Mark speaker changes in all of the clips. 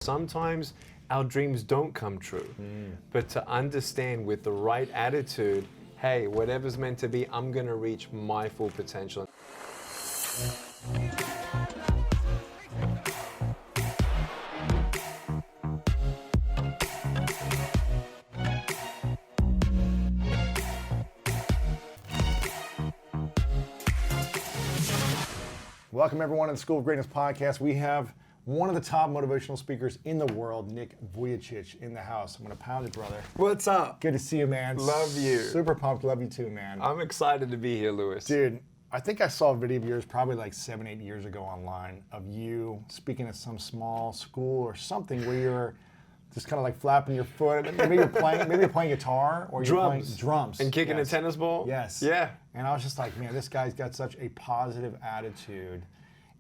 Speaker 1: Sometimes our dreams don't come true, but to understand with the right attitude, hey, whatever's meant to be, I'm gonna reach my full potential.
Speaker 2: Welcome everyone to the School of Greatness podcast. We have one of the top motivational speakers in the world, Nick Vujicic, in the house. I'm going to pound it, brother.
Speaker 1: What's up?
Speaker 2: Good to see you, man.
Speaker 1: Love you.
Speaker 2: Super pumped. Love you too, man.
Speaker 1: I'm excited to be here, Lewis.
Speaker 2: Dude, I think I saw a video of yours probably like 7-8 years ago online of you speaking at some small school or something where you're just kind of like flapping your foot. Maybe you're playing guitar or you're playing drums.
Speaker 1: And kicking a tennis ball?
Speaker 2: Yes.
Speaker 1: Yeah.
Speaker 2: And I was just like, man, this guy's got such a positive attitude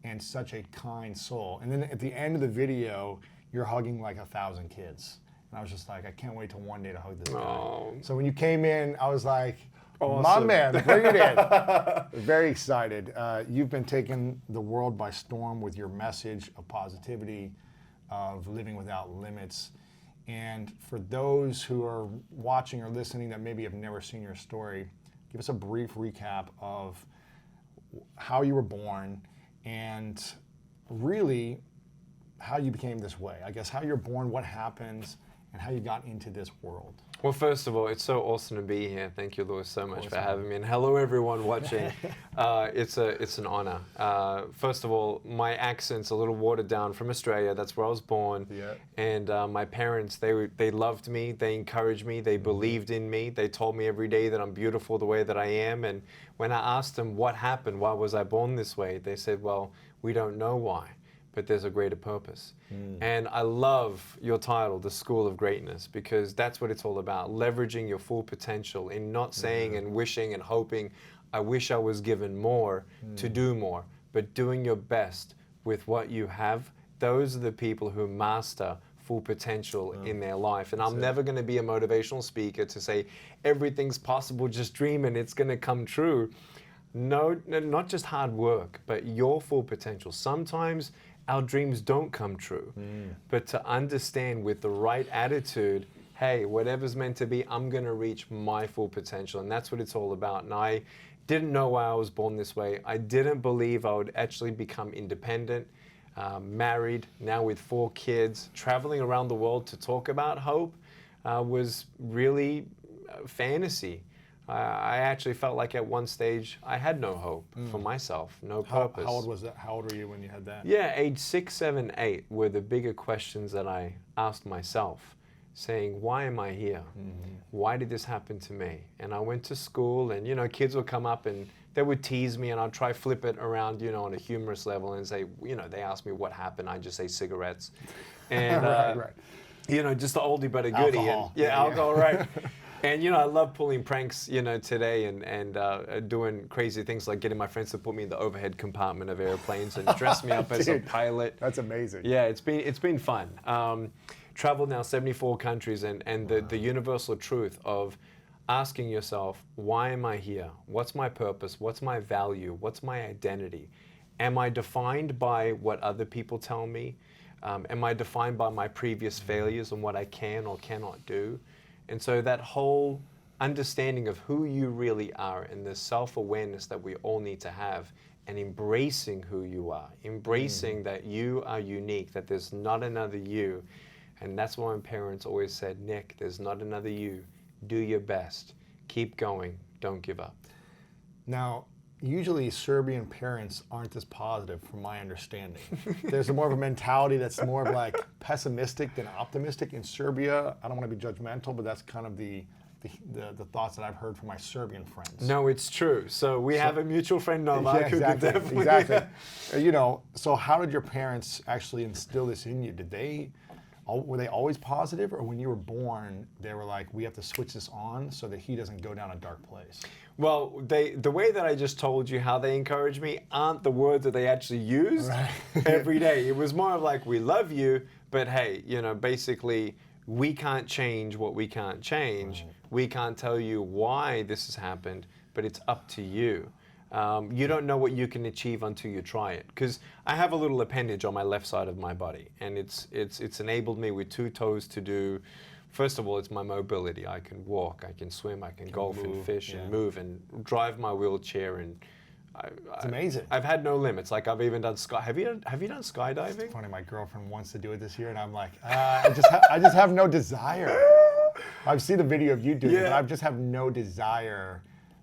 Speaker 2: and such a kind soul. And then at the end of the video, you're hugging like 1,000 kids. And I was just like, I can't wait till one day to hug this guy. So when you came in, I was like, awesome. My man, bring it in. Very excited. You've been taking the world by storm with your message of positivity, of living without limits. And for those who are watching or listening that maybe have never seen your story, give us a brief recap of how you were born and really how you became this way. I guess how you're born, what happens, and how you got into this world.
Speaker 1: Well, first of all, it's so awesome to be here. Thank you, Lewis, so much for having me. And hello, everyone watching. It's an honor. First of all, my accent's a little watered down from Australia. That's where I was born.
Speaker 2: Yeah.
Speaker 1: And my parents, they loved me. They encouraged me. They believed in me. They told me every day that I'm beautiful the way that I am. And when I asked them what happened, why was I born this way, they said, well, we don't know why, but there's a greater purpose. And I love your title, The School of Greatness, because that's what it's all about, leveraging your full potential in not saying and wishing and hoping, I wish I was given more to do more, but doing your best with what you have. Those are the people who master full potential in their life. And I'm never going to be a motivational speaker to say everything's possible, just dream and it's going to come true. No, not just hard work, but your full potential. Sometimes our dreams don't come true, but to understand with the right attitude, hey, whatever's meant to be, I'm going to reach my full potential. And that's what it's all about. And I didn't know why I was born this way. I didn't believe I would actually become independent, married, now with 4 kids, traveling around the world to talk about hope was really fantasy. I actually felt like at one stage I had no hope for myself, no purpose.
Speaker 2: How old was that? How old were you when you had that?
Speaker 1: Yeah, age 6, 7, 8 were the bigger questions that I asked myself, saying, why am I here? Why did this happen to me? And I went to school and, you know, kids would come up and they would tease me and I'd try flip it around, you know, on a humorous level and say, you know, they ask me what happened, I just say cigarettes. And,
Speaker 2: right.
Speaker 1: You know, just the oldie but a goodie.
Speaker 2: Alcohol.
Speaker 1: And, alcohol, right. And, you know, I love pulling pranks, you know, today and doing crazy things like getting my friends to put me in the overhead compartment of airplanes and dress me up as a pilot.
Speaker 2: That's amazing.
Speaker 1: Yeah, it's been fun. Traveled now 74 countries and the universal truth of asking yourself, why am I here? What's my purpose? What's my value? What's my identity? Am I defined by what other people tell me? Am I defined by my previous failures and what I can or cannot do? And so that whole understanding of who you really are and the self-awareness that we all need to have and embracing who you are, embracing that you are unique, that there's not another you. And that's why my parents always said, Nick, there's not another you. Do your best. Keep going. Don't give up.
Speaker 2: Now, usually Serbian parents aren't as positive from my understanding. There's more of a mentality that's more of like pessimistic than optimistic in Serbia. I don't want to be judgmental, but that's kind of the thoughts that I've heard from my Serbian friends.
Speaker 1: No, it's true. So we have a mutual friend, Novak, who could definitely...
Speaker 2: Exactly. You know, so how did your parents actually instill this in you? Were they always positive, or when you were born, they were like, we have to switch this on so that he doesn't go down a dark place?
Speaker 1: Well, the way that I just told you how they encourage me aren't the words that they actually use every day. It was more of like, we love you, but hey, you know, basically, we can't change what we can't change. We can't tell you why this has happened, but it's up to you. You don't know what you can achieve until you try it. Because I have a little appendage on my left side of my body, and it's enabled me with 2 toes to do. First of all, it's my mobility. I can walk, I can swim, I can golf and fish and move and drive my wheelchair, and
Speaker 2: It's amazing.
Speaker 1: I've had no limits. Like I've even done have you done skydiving?
Speaker 2: It's funny, my girlfriend wants to do it this year, and I'm like, I just have no desire. I've seen the video of you doing it, but I just have no desire.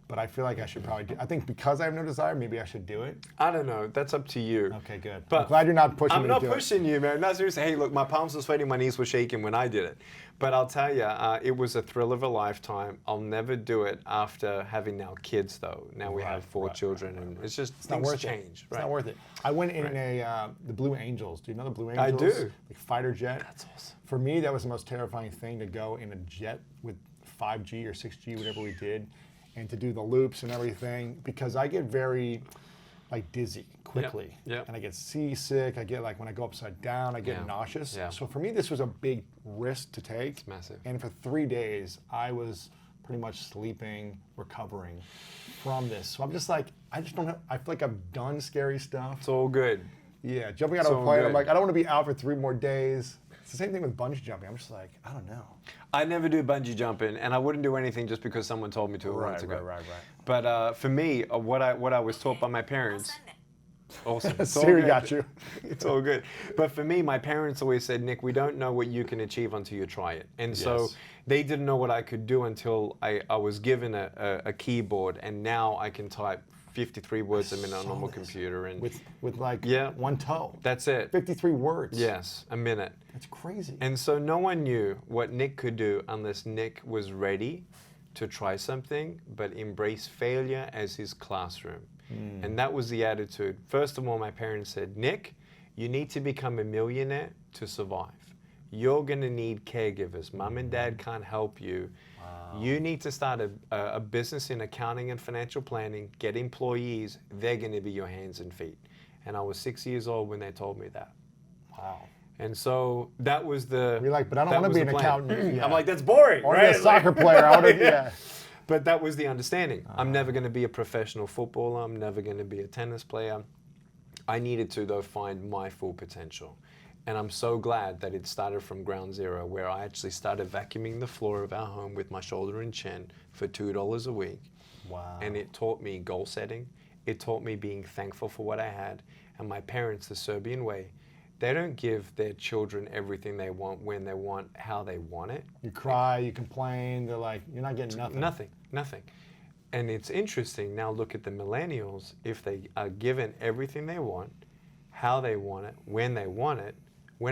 Speaker 2: But I feel like I should probably do. I think because I have no desire, maybe I should do it.
Speaker 1: I don't know. That's up to you.
Speaker 2: Okay, good.
Speaker 1: But
Speaker 2: I'm glad you're not pushing me
Speaker 1: I'm
Speaker 2: to
Speaker 1: not
Speaker 2: do it.
Speaker 1: pushing you, man. Not seriously. Hey, look, my palms were sweating, my knees were shaking when I did it. But I'll tell you, it was a thrill of a lifetime. I'll never do it after having now kids, though. Now we have 4 children, and it's just
Speaker 2: It's not worth
Speaker 1: change.
Speaker 2: it. It's not worth it. I went in the Blue Angels. Do you know the Blue
Speaker 1: I
Speaker 2: Angels?
Speaker 1: do.
Speaker 2: Like fighter jet.
Speaker 1: That's awesome.
Speaker 2: For me, that was the most terrifying thing, to go in a jet with 5G or 6G, whatever we did, and to do the loops and everything, because I get very dizzy quickly.
Speaker 1: Yep.
Speaker 2: And I get seasick. I get when I go upside down, I get nauseous.
Speaker 1: Yeah.
Speaker 2: So for me, this was a big risk to take.
Speaker 1: It's massive.
Speaker 2: And for 3 days, I was pretty much sleeping, recovering from this. So I'm just I just don't have, I feel like I've done scary stuff.
Speaker 1: It's all good.
Speaker 2: Yeah, jumping out of
Speaker 1: So
Speaker 2: a plane, I'm
Speaker 1: good.
Speaker 2: like, I don't want to be out for 3 more days. It's the same thing with bungee jumping. I'm just like, I don't know.
Speaker 1: I never do bungee jumping, and I wouldn't do anything just because someone told me to a month ago.
Speaker 2: Right.
Speaker 1: But for me, what I was taught by my parents. Awesome. It's all
Speaker 2: Siri
Speaker 1: good.
Speaker 2: got you.
Speaker 1: It's all good. But for me, my parents always said, Nick, we don't know what you can achieve until you try it. And so
Speaker 2: Yes.
Speaker 1: they didn't know what I could do until I was given a keyboard, and now I can type 53 words a minute on a normal computer. And
Speaker 2: With
Speaker 1: Yeah.
Speaker 2: 1 toe.
Speaker 1: that's it.
Speaker 2: 53 words.
Speaker 1: Yes, a minute.
Speaker 2: That's crazy.
Speaker 1: And so no one knew what Nick could do unless Nick was ready to try something, but embrace failure as his classroom. And that was the attitude. First of all, my parents said, Nick, you need to become a millionaire to survive. You're going to need caregivers. Mom and dad can't help you. Wow. You need to start a business in accounting and financial planning, get employees. They're going to be your hands and feet. And I was 6 years old when they told me that.
Speaker 2: Wow.
Speaker 1: And so that was the.
Speaker 2: You're like, but I don't want to be an accountant. Yeah.
Speaker 1: I'm like, that's boring,
Speaker 2: I want
Speaker 1: right?
Speaker 2: to be a soccer player. I want to, yeah.
Speaker 1: But that was the understanding. I'm never going to be a professional footballer. I'm never going to be a tennis player. I needed to, though, find my full potential. And I'm so glad that it started from ground zero, where I actually started vacuuming the floor of our home with my shoulder and chin for $2 a week.
Speaker 2: Wow.
Speaker 1: And it taught me goal setting. It taught me being thankful for what I had. And my parents, the Serbian way, they don't give their children everything they want, when they want, how they want it.
Speaker 2: You cry, you complain, they're like, you're not getting nothing.
Speaker 1: Nothing. And it's interesting, now look at the millennials, if they are given everything they want, how they want it, when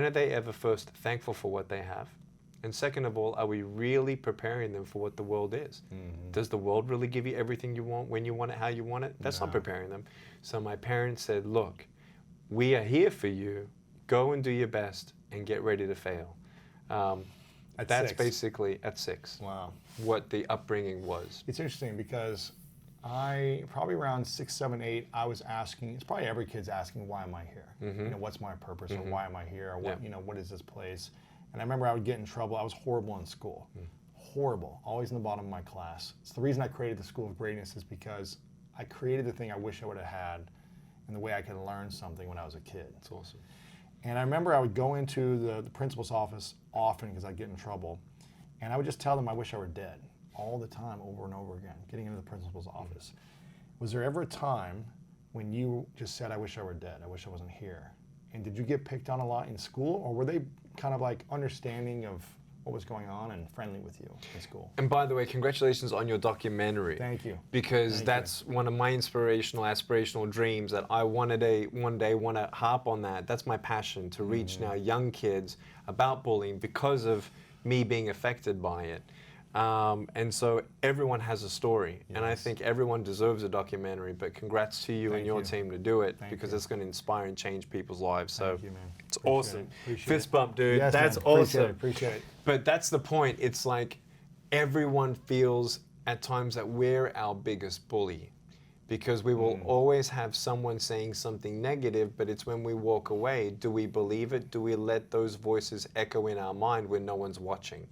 Speaker 1: are they ever first thankful for what they have? And second of all, are we really preparing them for what the world is? Mm-hmm. Does the world really give you everything you want, when you want it, how you want it? That's not preparing them. So my parents said, look, we are here for you. Go and do your best and get ready to fail. That's
Speaker 2: 6.
Speaker 1: basically at 6.
Speaker 2: Wow.
Speaker 1: What the upbringing was.
Speaker 2: It's interesting because I, probably around 6, 7, 8, I was asking, it's probably every kid's asking, why am I here?
Speaker 1: Mm-hmm.
Speaker 2: You know, what's my purpose, or why am I here, or what,
Speaker 1: Yeah.
Speaker 2: what is this place? And I remember I would get in trouble. I was horrible in school. Horrible. Always in the bottom of my class. It's the reason I created the School of Greatness, is because I created the thing I wish I would have had, and the way I could learn something when I was a kid.
Speaker 1: It's awesome.
Speaker 2: And I remember I would go into the principal's office often because I'd get in trouble, and I would just tell them I wish I were dead all the time, over and over again, getting into the principal's office. Was there ever a time when you just said, I wish I were dead, I wish I wasn't here? And did you get picked on a lot in school, or were they kind of like understanding of what was going on and friendly with you in school?
Speaker 1: And by the way, congratulations on your documentary.
Speaker 2: Thank you.
Speaker 1: Because that's one of my inspirational, aspirational dreams, that I one day want to harp on that. That's my passion, to reach now young kids about bullying because of me being affected by it. And so everyone has a story, and I think everyone deserves a documentary, but congrats to you and your team to do it, because it's going to inspire and change people's lives. So
Speaker 2: Thank you, man.
Speaker 1: it's
Speaker 2: Appreciate
Speaker 1: awesome.
Speaker 2: it. Appreciate
Speaker 1: Fist
Speaker 2: it.
Speaker 1: bump, dude.
Speaker 2: Yes,
Speaker 1: That's
Speaker 2: man.
Speaker 1: awesome.
Speaker 2: Appreciate it.
Speaker 1: But that's the point. It's like everyone feels at times that we're our biggest bully, because we will always have someone saying something negative, but it's when we walk away, do we believe it? Do we let those voices echo in our mind when no one's watching?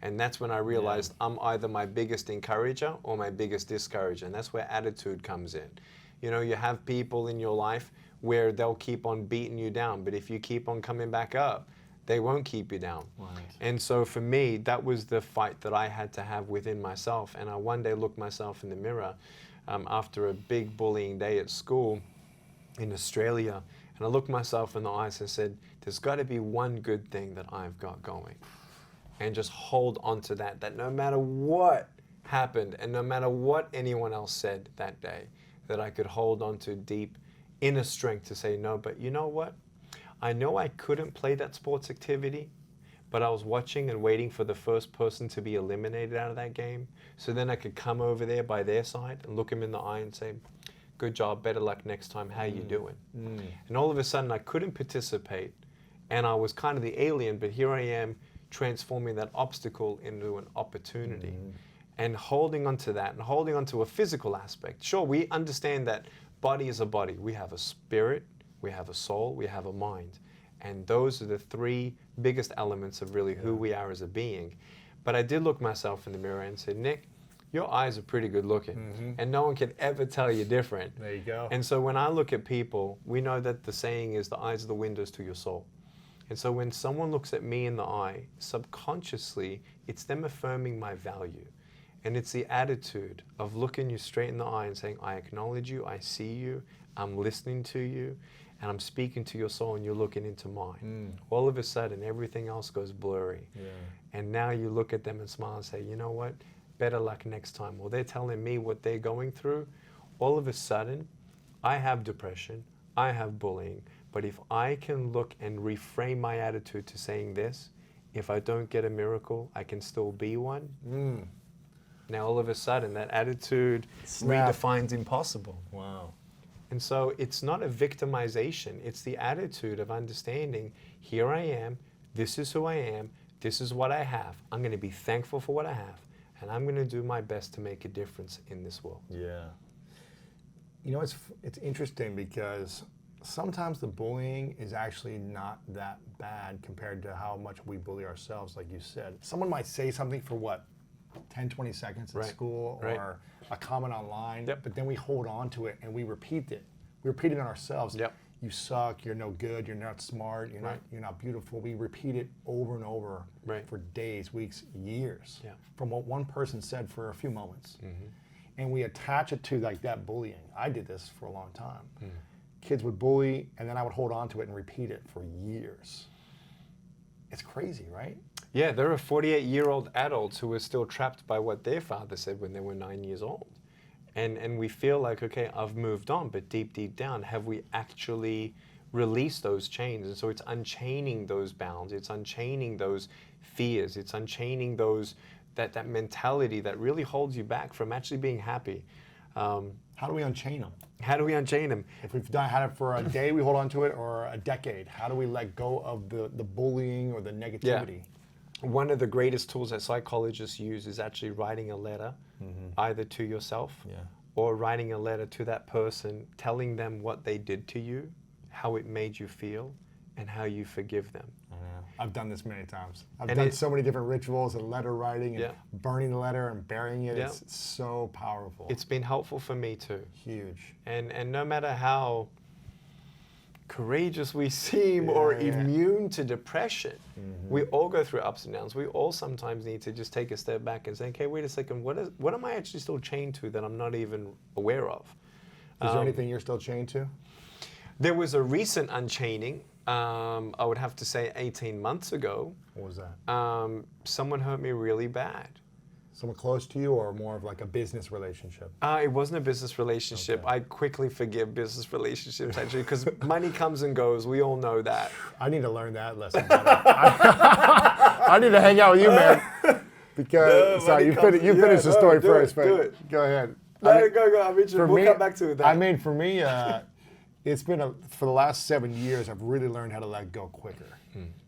Speaker 1: And that's when I realized I'm either my biggest encourager or my biggest discourager, and that's where attitude comes in. You know, you have people in your life where they'll keep on beating you down, but if you keep on coming back up, they won't keep you down.
Speaker 2: Right.
Speaker 1: And so for me, that was the fight that I had to have within myself. And I one day looked myself in the mirror after a big bullying day at school in Australia, and I looked myself in the eyes and said, there's got to be one good thing that I've got going. And just hold on to that, that no matter what happened and no matter what anyone else said that day, that I could hold on to deep inner strength to say, no, but you know what? I know I couldn't play that sports activity, but I was watching and waiting for the first person to be eliminated out of that game. So then I could come over there by their side and look them in the eye and say, good job, better luck next time, how you doing? And all of a sudden I couldn't participate, and I was kind of the alien, but here I am transforming that obstacle into an opportunity. And holding on to that and holding on to a physical aspect. Sure, we understand that body is a body. We have a spirit, we have a soul, we have a mind. And those are the three biggest elements of really who we are as a being. But I did look myself in the mirror and said, Nick, your eyes are pretty good looking. And no one can ever tell you different.
Speaker 2: There you go.
Speaker 1: And so when I look at people, we know that the saying is the eyes are the windows to your soul. And so when someone looks at me in the eye, subconsciously, it's them affirming my value. And it's the attitude of looking you straight in the eye and saying, I acknowledge you, I see you, I'm listening to you, and I'm speaking to your soul and you're looking into mine. All of a sudden, everything else goes blurry. And now you look at them and smile and say, you know what, better luck next time. Well, they're telling me what they're going through. All of a sudden, I have depression, I have bullying, but if I can look and reframe my attitude to saying this, if I don't get a miracle, I can still be one. Now, all of a sudden, that attitude redefines impossible.
Speaker 2: Wow.
Speaker 1: And so it's not a victimization. It's the attitude of understanding, here I am, this is who I am, this is what I have. I'm going to be thankful for what I have, and I'm going to do my best to make a difference in this world.
Speaker 2: Yeah. You know, it's interesting because sometimes the bullying is actually not that bad compared to how much we bully ourselves, like you said. Someone might say something for what? 10, 20 seconds at school or a comment online, but then we hold on to it and we repeat it. We repeat it on ourselves. You suck, you're no good, you're not smart, you're not beautiful. We repeat it over and over for days, weeks, years from what one person said for a few moments. And we attach it to like that bullying. I did this for a long time. Kids would bully and then I would hold on to it and repeat it for years. It's crazy, right?
Speaker 1: Yeah, there are 48-year-old adults who are still trapped by what their father said when they were 9 years old. And we feel like, okay, I've moved on, but deep, deep down, have we actually released those chains? And so it's unchaining those bounds, it's unchaining those fears, it's unchaining those that mentality that really holds you back from actually being happy.
Speaker 2: How do we unchain them?
Speaker 1: How do we unchain them?
Speaker 2: If we've had it for a day, we hold on to it, or a decade. How do we let go of the bullying or the negativity?
Speaker 1: One of the greatest tools that psychologists use is actually writing a letter, either to yourself or writing a letter to that person, telling them what they did to you, how it made you feel, and how you forgive them.
Speaker 2: I've done this many times. I've done so many different rituals and letter writing and burning the letter and burying it. It's so powerful.
Speaker 1: It's been helpful for me too.
Speaker 2: Huge.
Speaker 1: And no matter how courageous we seem or immune to depression, we all go through ups and downs. We all sometimes need to just take a step back and say, okay, wait a second, what am I actually still chained to that I'm not even aware of?
Speaker 2: Is there anything you're still chained to?
Speaker 1: There was a recent unchaining, I would have to say 18 months ago.
Speaker 2: What was that?
Speaker 1: Someone hurt me really bad.
Speaker 2: Someone close to you, or more of like a business relationship?
Speaker 1: It wasn't a business relationship. I quickly forgive business relationships, actually, because money comes and goes. We all know that.
Speaker 2: I need to learn that lesson. I need to hang out with you, man. Because, sorry, you finish the story first, but go ahead.
Speaker 1: Go. I'm interested. We'll come back to that.
Speaker 2: I mean, for me, it's been for the last 7 years, I've really learned how to let go quicker.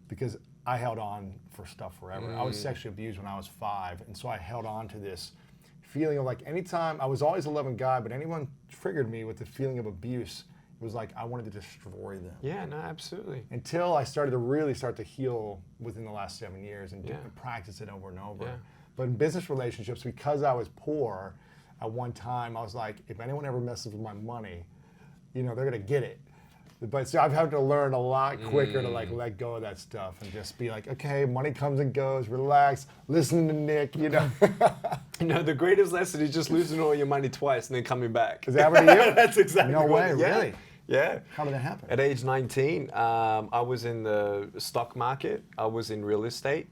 Speaker 2: Because I held on for stuff forever. I was sexually abused when I was 5, and so I held on to this feeling of like anytime, I was always a loving guy, but anyone triggered me with the feeling of abuse, it was like I wanted to destroy them.
Speaker 1: Yeah, no, absolutely.
Speaker 2: Until I started to really start to heal within the last 7 years and practice it over and over. But in business relationships, because I was poor, at one time, I was like, if anyone ever messes with my money, you know, they're gonna get it. But so I've had to learn a lot quicker to like let go of that stuff and just be like, okay, money comes and goes, relax, listen to Nick, you know.
Speaker 1: No, the greatest lesson is just losing all your money twice and then coming back.
Speaker 2: Is that what you?
Speaker 1: That's exactly
Speaker 2: No
Speaker 1: what
Speaker 2: way,
Speaker 1: it is. Yeah.
Speaker 2: really?
Speaker 1: Yeah.
Speaker 2: How did that happen?
Speaker 1: At age 19, I was in the stock market. I was in real estate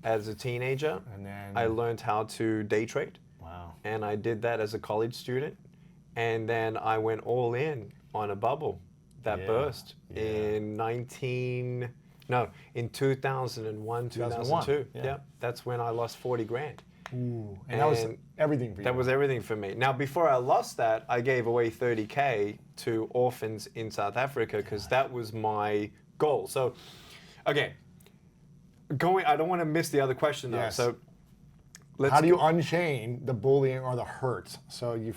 Speaker 1: as a teenager.
Speaker 2: And then
Speaker 1: I learned how to day trade.
Speaker 2: wow.
Speaker 1: And I did that as a college student. And then I went all in on a bubble that burst in 2001, 2002.
Speaker 2: Yeah.
Speaker 1: That's when I lost 40 grand.
Speaker 2: Ooh, and that was everything for you.
Speaker 1: That was everything for me. Now, before I lost that, I gave away 30K to orphans in South Africa because that was my goal. So, okay, I don't want to miss the other question though.
Speaker 2: Yes.
Speaker 1: So,
Speaker 2: how do you unchain the bullying or the hurt? So you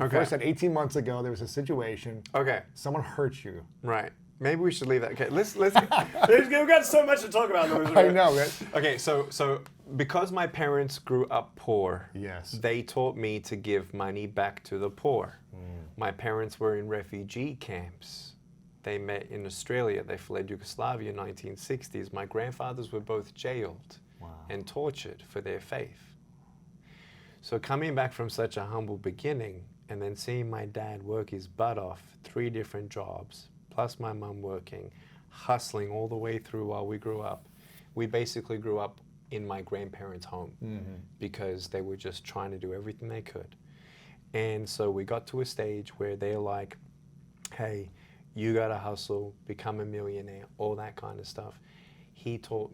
Speaker 2: first said 18 months ago there was a situation.
Speaker 1: Okay.
Speaker 2: Someone hurt you.
Speaker 1: Right. Maybe we should leave that. Okay. Let's. We've got so much to talk about.
Speaker 2: I know, right?
Speaker 1: Okay. So because my parents grew up poor,
Speaker 2: yes,
Speaker 1: they taught me to give money back to the poor. My parents were in refugee camps. They met in Australia. They fled Yugoslavia in the 1960s. My grandfathers were both jailed and tortured for their faith. So coming back from such a humble beginning and then seeing my dad work his butt off, 3 different jobs, plus my mum working, hustling all the way through while we grew up, we basically grew up in my grandparents' home because they were just trying to do everything they could. And so we got to a stage where they're like, hey, you gotta hustle, become a millionaire, all that kind of stuff.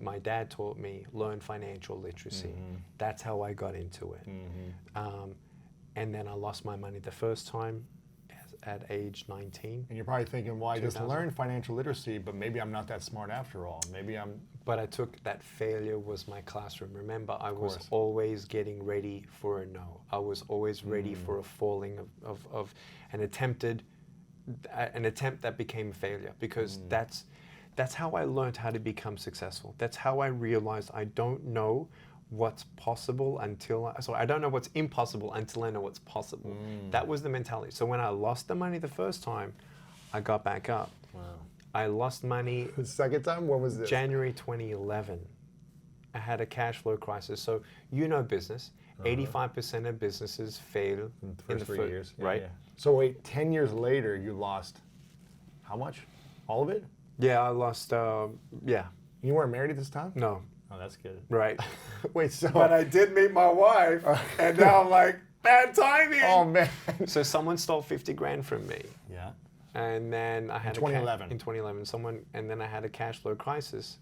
Speaker 1: My dad taught me, learn financial literacy. That's how I got into it. And then I lost my money the first time at age 19.
Speaker 2: And you're probably thinking, well, I just learned financial literacy, but maybe I'm not that smart after all. Maybe I'm...
Speaker 1: But I took that failure was my classroom. Remember, I was always getting ready for a no. I was always ready for a falling of an attempt that became failure because that's how I learned how to become successful. That's how I realized I don't know what's possible I don't know what's impossible until I know what's possible. That was the mentality. So when I lost the money the first time, I got back up.
Speaker 2: Wow.
Speaker 1: I lost money.
Speaker 2: The second time? When was this?
Speaker 1: January 2011. I had a cash flow crisis. So you know business. 85% of businesses fail
Speaker 2: in the first 3 years.
Speaker 1: Right?
Speaker 2: Yeah. So wait, 10 years later, you lost how much? All of it?
Speaker 1: Yeah, I lost, yeah.
Speaker 2: You weren't married at this time?
Speaker 1: No.
Speaker 2: Oh, that's good.
Speaker 1: Right.
Speaker 2: Wait, so...
Speaker 1: But I did meet my wife, and now I'm like, bad timing.
Speaker 2: Oh, man.
Speaker 1: So someone stole 50 grand from me.
Speaker 2: Yeah.
Speaker 1: And then I had
Speaker 2: in 2011.
Speaker 1: In 2011, and then I had a cash flow crisis.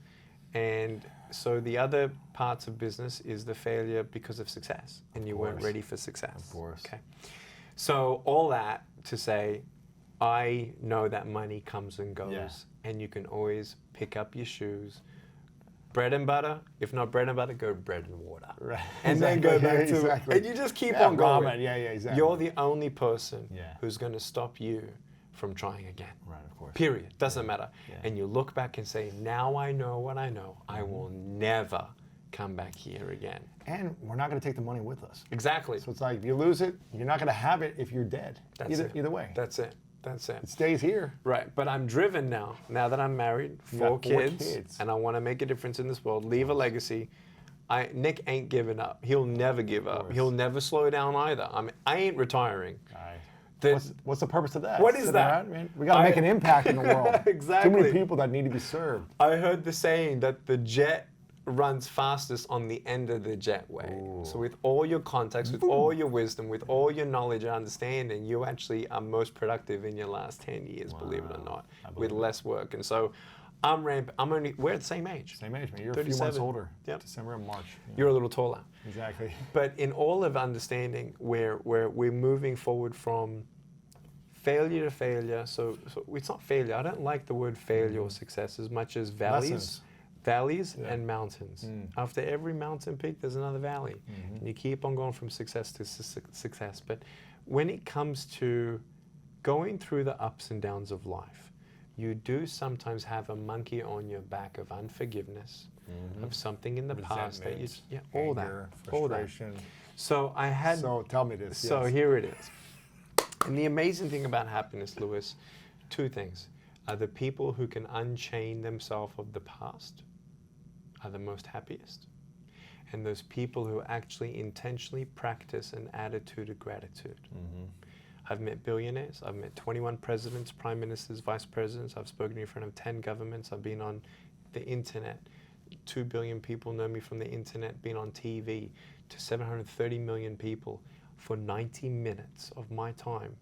Speaker 1: And so the other parts of business is the failure because of success, and you weren't ready for success.
Speaker 2: Of course.
Speaker 1: Okay. So all that to say, I know that money comes and goes, and you can always pick up your shoes. Bread and butter. If not bread and butter, go bread and water. Right. And then go back to it. And you just keep on going.
Speaker 2: Ramen. Yeah, exactly.
Speaker 1: You're the only person who's going to stop you from trying again.
Speaker 2: Right, of course.
Speaker 1: Period. Doesn't matter. Yeah. And you look back and say, now I know what I know. I will never come back here again.
Speaker 2: And we're not going to take the money with us.
Speaker 1: Exactly.
Speaker 2: So it's like, if you lose it, you're not going to have it if you're dead.
Speaker 1: That's
Speaker 2: Either way.
Speaker 1: That's it. That's it.
Speaker 2: It stays here.
Speaker 1: Right, but I'm driven now that I'm married, 4 kids, and I want to make a difference in this world, leave a legacy. Nick ain't giving up. He'll never give up. He'll never slow down either. I ain't retiring.
Speaker 2: What's the purpose of that?
Speaker 1: What is that?
Speaker 2: Around, man? We got to make an impact in the world.
Speaker 1: Exactly.
Speaker 2: Too many people that need to be served.
Speaker 1: I heard the saying that the jet runs fastest on the end of the jetway. Ooh. So with all your contacts, with all your wisdom, with all your knowledge and understanding, you actually are most productive in your last 10 years, believe it or not, with less work. And so we're at the same age.
Speaker 2: Same age, man. You're
Speaker 1: 37.
Speaker 2: a few months older.
Speaker 1: Yep.
Speaker 2: December and March.
Speaker 1: You're a little taller.
Speaker 2: Exactly.
Speaker 1: But in all of understanding where we're moving forward from failure to failure, so it's not failure. I don't like the word failure or success as much as valleys. Valleys and mountains. After every mountain peak, there's another valley. And you keep on going from success to success. But when it comes to going through the ups and downs of life, you do sometimes have a monkey on your back of unforgiveness, of something in the past that you, all that,
Speaker 2: frustration.
Speaker 1: So I had.
Speaker 2: So tell me this.
Speaker 1: So
Speaker 2: yes.
Speaker 1: here it is. And the amazing thing about happiness, Lewis, two things. Are the people who can unchain themselves of the past are the most happiest. And those people who actually intentionally practice an attitude of gratitude.
Speaker 2: Mm-hmm.
Speaker 1: I've met billionaires. I've met 21 presidents, prime ministers, vice presidents. I've spoken in front of 10 governments. I've been on the internet. 2 billion people know me from the internet, been on TV to 730 million people for 90 minutes of my time.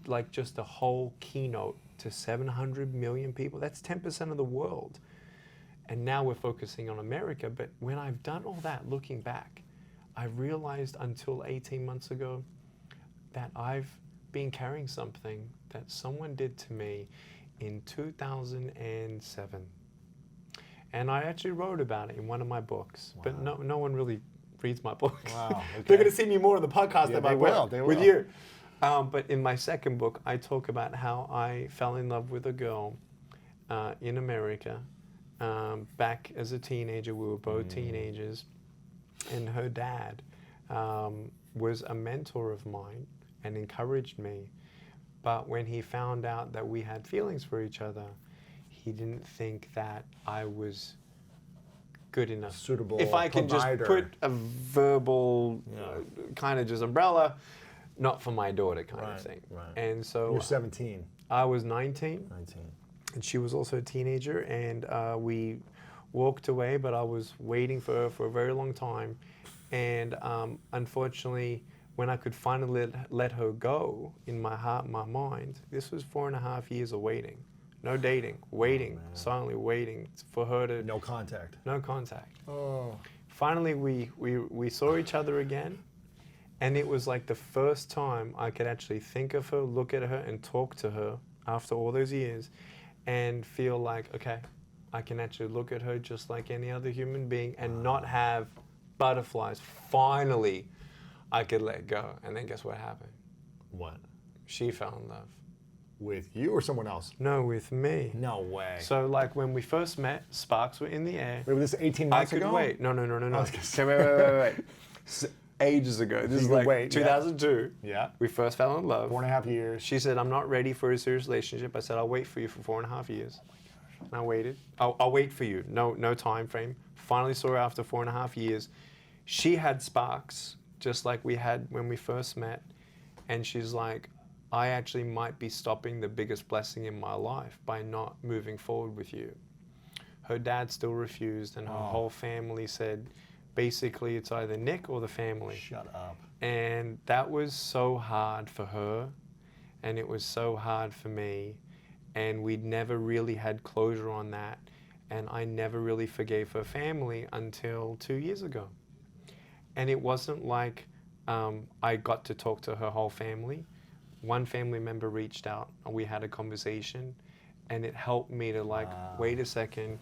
Speaker 1: Like just a whole keynote to 700 million people. That's 10% of the world. And now we're focusing on America. But when I've done all that, looking back, I realized until 18 months ago that I've been carrying something that someone did to me in 2007. And I actually wrote about it in one of my books.
Speaker 2: Wow.
Speaker 1: But no one really reads my books.
Speaker 2: Wow, okay.
Speaker 1: They're going to see me more in the podcast than my book with you. But in my second book, I talk about how I fell in love with a girl in America back as a teenager. We were both teenagers. And her dad was a mentor of mine and encouraged me. But when he found out that we had feelings for each other, he didn't think that I was good enough.
Speaker 2: Suitable
Speaker 1: if I can
Speaker 2: provider.
Speaker 1: just put a verbal kind of just umbrella, not for my daughter kind of thing.
Speaker 2: Right.
Speaker 1: And so
Speaker 2: You're 17.
Speaker 1: I was 19.
Speaker 2: 19.
Speaker 1: And she was also a teenager, and we walked away, but I was waiting for her for a very long time. And unfortunately, when I could finally let her go in my heart, my mind, this was 4.5 years of waiting. No dating, waiting, silently waiting for her to...
Speaker 2: No contact.
Speaker 1: No contact.
Speaker 2: Oh.
Speaker 1: Finally, we saw each other again, and it was like the first time I could actually think of her, look at her, and talk to her after all those years, and feel like, okay, I can actually look at her just like any other human being and not have butterflies. Finally, I could let go. And then guess what happened?
Speaker 2: What?
Speaker 1: She fell in love.
Speaker 2: With you or someone else?
Speaker 1: No, with me.
Speaker 2: No way.
Speaker 1: So like when we first met, sparks were in the air.
Speaker 2: Wait, was this 18
Speaker 1: I
Speaker 2: months
Speaker 1: could
Speaker 2: ago?
Speaker 1: wait. No.
Speaker 2: was gonna say-
Speaker 1: Okay, wait. Ages ago. This is
Speaker 2: you could
Speaker 1: like
Speaker 2: wait,
Speaker 1: 2002.
Speaker 2: Yeah.
Speaker 1: We first fell in love.
Speaker 2: 4.5 years.
Speaker 1: She said, I'm not ready for a serious relationship. I said, I'll wait for you for 4.5 years. Oh my gosh. And I waited. I'll wait for you. No time frame. Finally saw her after 4.5 years. She had sparks, just like we had when we first met. And she's like, I actually might be stopping the biggest blessing in my life by not moving forward with you. Her dad still refused, and her whole family said, basically, it's either Nick or the family.
Speaker 2: Shut up.
Speaker 1: And that was so hard for her, and it was so hard for me, and we'd never really had closure on that, and I never really forgave her family until 2 years ago. And it wasn't like I got to talk to her whole family. One family member reached out, and we had a conversation, and it helped me to like, wait a second,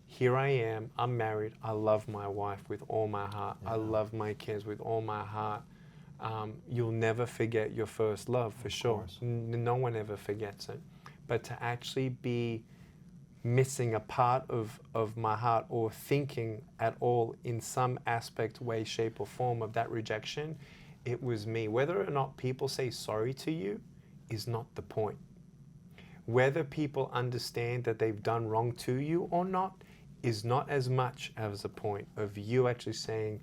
Speaker 1: here I am, I'm married, I love my wife with all my heart, I love my kids with all my heart. You'll never forget your first love, for sure. No one ever forgets it. But to actually be missing a part of my heart or thinking at all in some aspect, way, shape, or form of that rejection, it was me. Whether or not people say sorry to you is not the point. Whether people understand that they've done wrong to you or not is not as much as a point of you actually saying,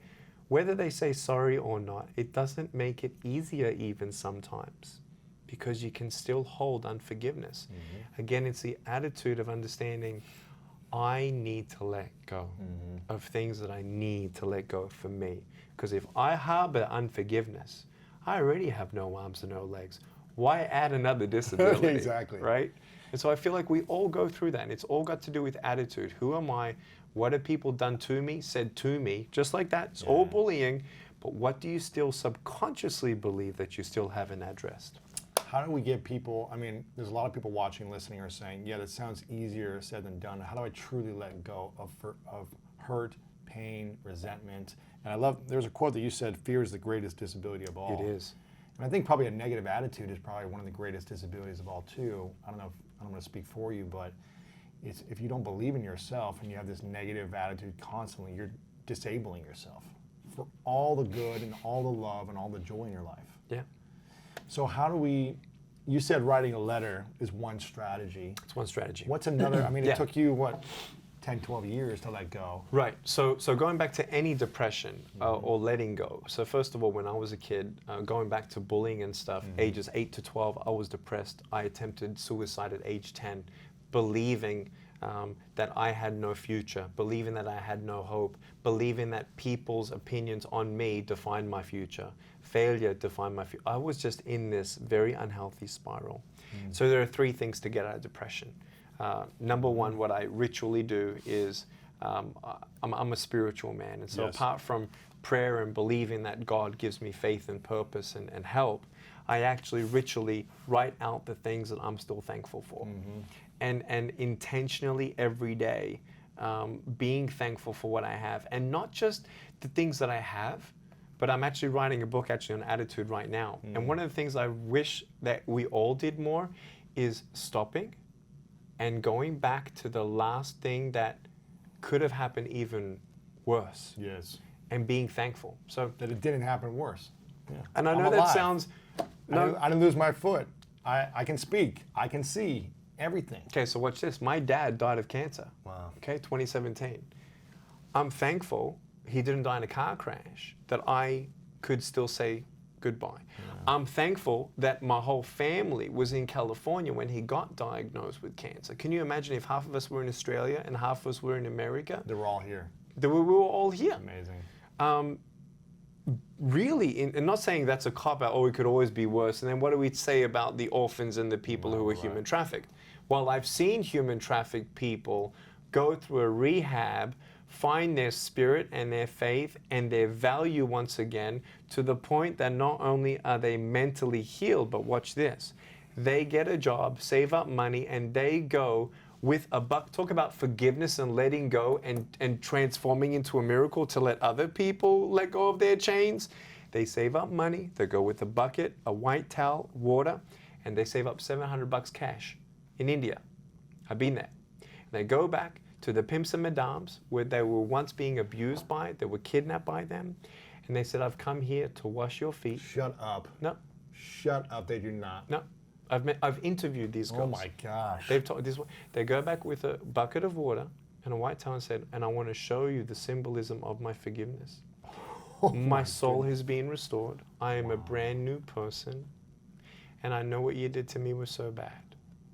Speaker 1: whether they say sorry or not, it doesn't make it easier even sometimes, because you can still hold unforgiveness. Again, it's the attitude of understanding, I need to let go of things that I need to let go for me. Because if I harbor unforgiveness, I already have no arms and no legs. Why add another disability?
Speaker 2: Exactly.
Speaker 1: Right? And so I feel like we all go through that. And it's all got to do with attitude. Who am I? What have people done to me, said to me? Just like that. It's all bullying. But what do you still subconsciously believe that you still haven't addressed?
Speaker 2: How do we get people, I mean, there's a lot of people watching, listening, are saying, yeah, that sounds easier said than done. How do I truly let go of hurt, pain, resentment? And I love, there's a quote that you said, fear is the greatest disability of all.
Speaker 1: It is.
Speaker 2: And I think probably a negative attitude is probably one of the greatest disabilities of all too. I don't know if, I don't want to speak for you, but it's, if you don't believe in yourself and you have this negative attitude constantly, you're disabling yourself for all the good and all the love and all the joy in your life.
Speaker 1: Yeah.
Speaker 2: So how do we, you said writing a letter is one strategy.
Speaker 1: It's one strategy.
Speaker 2: What's another, I mean, it
Speaker 1: Yeah.
Speaker 2: took you, what, 10, 12 years to let go.
Speaker 1: Right. So going back to any depression or letting go. So first of all, when I was a kid, going back to bullying and stuff, ages 8 to 12, I was depressed. I attempted suicide at age 10, believing that I had no future, believing that I had no hope, believing that people's opinions on me defined my future, failure defined my future. I was just in this very unhealthy spiral. So there are 3 things to get out of depression. Number one, what I ritually do is I'm a spiritual man. And so
Speaker 2: Yes.
Speaker 1: apart from prayer and believing that God gives me faith and purpose and help, I actually ritually write out the things that I'm still thankful for. And intentionally every day being thankful for what I have. And not just the things that I have, but I'm actually writing a book actually on attitude right now. And one of the things I wish that we all did more is stopping and going back to the last thing that could have happened even worse.
Speaker 2: Yes.
Speaker 1: And being thankful. So,
Speaker 2: That it didn't happen worse. Yeah.
Speaker 1: and I know
Speaker 2: I'm
Speaker 1: that
Speaker 2: alive.
Speaker 1: sounds,
Speaker 2: I didn't lose my foot. I can speak. I can see everything.
Speaker 1: okay, so watch this. My dad died of cancer.
Speaker 2: Wow.
Speaker 1: Okay, 2017. I'm thankful he didn't die in a car crash, that I could still say goodbye. I'm thankful that my whole family was in California when he got diagnosed with cancer. Can you imagine if half of us were in Australia and half of us were in America?
Speaker 2: They were all here.
Speaker 1: That we were all here.
Speaker 2: Amazing.
Speaker 1: Really, and not saying that's a cop-out, oh, it could always be worse. And then what do we say about the orphans and the people who were human trafficked? Well, I've seen human trafficked people go through a rehab, find their spirit and their faith and their value once again, to the point that not only are they mentally healed, but watch this, they get a job, save up money, and they go with a buck. Talk about forgiveness and letting go and transforming into a miracle to let other people let go of their chains. They save up money, they go with a bucket, a white towel, water, and they save up $700 cash in India. I've been there. And they go back to the pimps and madams where they were once being abused by, they were kidnapped by them. And they said, I've come here to wash your feet.
Speaker 2: Shut up.
Speaker 1: No,
Speaker 2: Shut up. They do not.
Speaker 1: no. I've interviewed these girls.
Speaker 2: Oh my gosh.
Speaker 1: They've told this. They go back with a bucket of water and a white towel and said, and I want to show you the symbolism of my forgiveness. My soul has been restored. I am a brand new person. And I know what you did to me was so bad.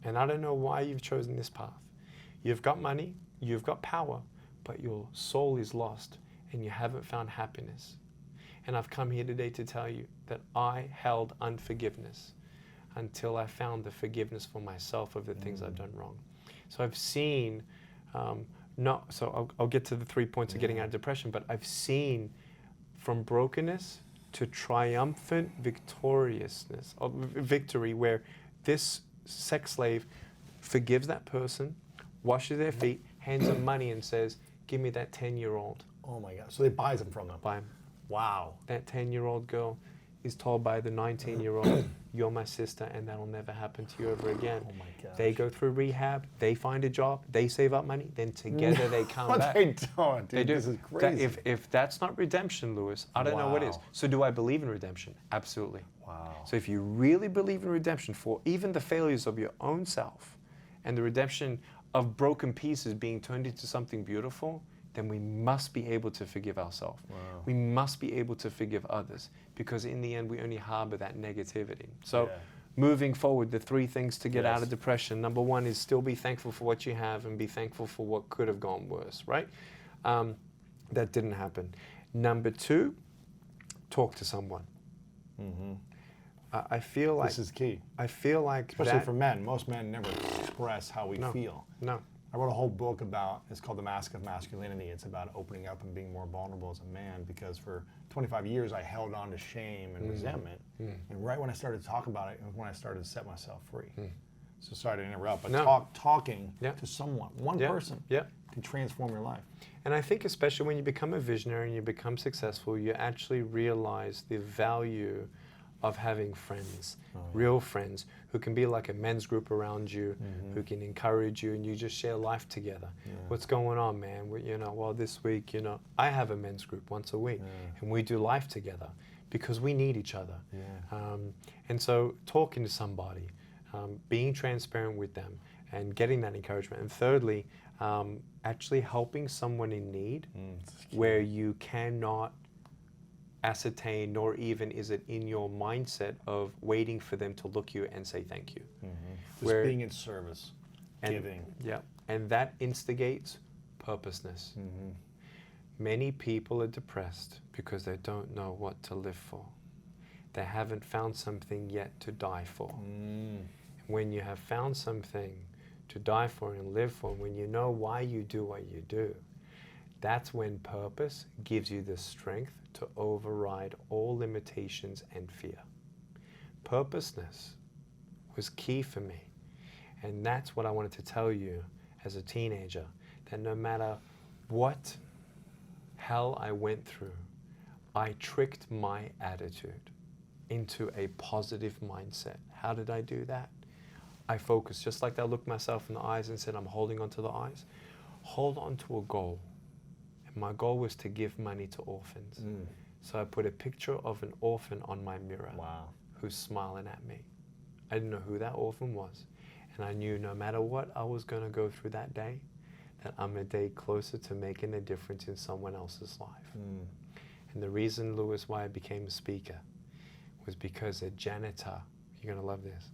Speaker 1: And I don't know why you've chosen this path. You've got money, you've got power, but your soul is lost and you haven't found happiness. And I've come here today to tell you that I held unforgiveness until I found the forgiveness for myself of the things I've done wrong. So I've seen, I'll get to the 3 points of getting out of depression, but I've seen from brokenness to triumphant victoriousness, or victory, where this sex slave forgives that person, washes their feet, hands them money and says, give me that 10-year-old.
Speaker 2: Oh my God. So they buys them from them.
Speaker 1: Buy him.
Speaker 2: Wow.
Speaker 1: That 10-year-old girl is told by the 19-year-old, you're my sister and that'll never happen to you ever again.
Speaker 2: Oh my gosh.
Speaker 1: They go through rehab, they find a job, they save up money, then together they come back.
Speaker 2: They don't, dude.
Speaker 1: They do.
Speaker 2: This is crazy.
Speaker 1: If that's not redemption, Lewis, I don't know what is.
Speaker 2: Wow.
Speaker 1: So do I believe in redemption? Absolutely.
Speaker 2: Wow.
Speaker 1: So if you really believe in redemption for even the failures of your own self and the redemption of broken pieces being turned into something beautiful, then we must be able to forgive ourselves.
Speaker 2: Wow.
Speaker 1: We must be able to forgive others, because in the end we only harbor that negativity. So moving forward, the 3 things to get out of depression. Number 1 is still be thankful for what you have and be thankful for what could have gone worse, right? That didn't happen. Number 2, talk to someone. I feel like
Speaker 2: This is key.
Speaker 1: I feel like
Speaker 2: Especially
Speaker 1: that,
Speaker 2: for men. Most men never express how we feel.
Speaker 1: No.
Speaker 2: I wrote a whole book about, it's called The Mask of Masculinity. It's about opening up and being more vulnerable as a man, because for 25 years I held on to shame and resentment. And right when I started to talk about it, was when I started to set myself free. So sorry to interrupt, but talking to someone, one person, can transform your life.
Speaker 1: And I think especially when you become a visionary and you become successful, you actually realize the value of having friends, real friends, who can be like a men's group around you, who can encourage you, and you just share life together. What's going on, man? Well, this week, I have a men's group once a week, and we do life together because we need each other. And so talking to somebody, being transparent with them, and getting that encouragement. And thirdly, actually helping someone in need where you cannot ascertain, nor even is it in your mindset of waiting for them to look you and say thank you.
Speaker 2: Just being in service, giving.
Speaker 1: Yeah, and that instigates purposeness. Many people are depressed because they don't know what to live for. They haven't found something yet to die for. When you have found something to die for and live for, when you know why you do what you do, that's when purpose gives you the strength to override all limitations and fear. Purposeness was key for me. And that's what I wanted to tell you as a teenager, that no matter what hell I went through, I tricked my attitude into a positive mindset. How did I do that? I focused, just like I looked myself in the eyes and said, I'm holding on to the eyes. Hold on to a goal. And my goal was to give money to orphans. So I put a picture of an orphan on my mirror who's smiling at me. I didn't know who that orphan was. And I knew no matter what I was going to go through that day, that I'm a day closer to making a difference in someone else's life. And the reason, Lewis, why I became a speaker was because a janitor, you're going to love this,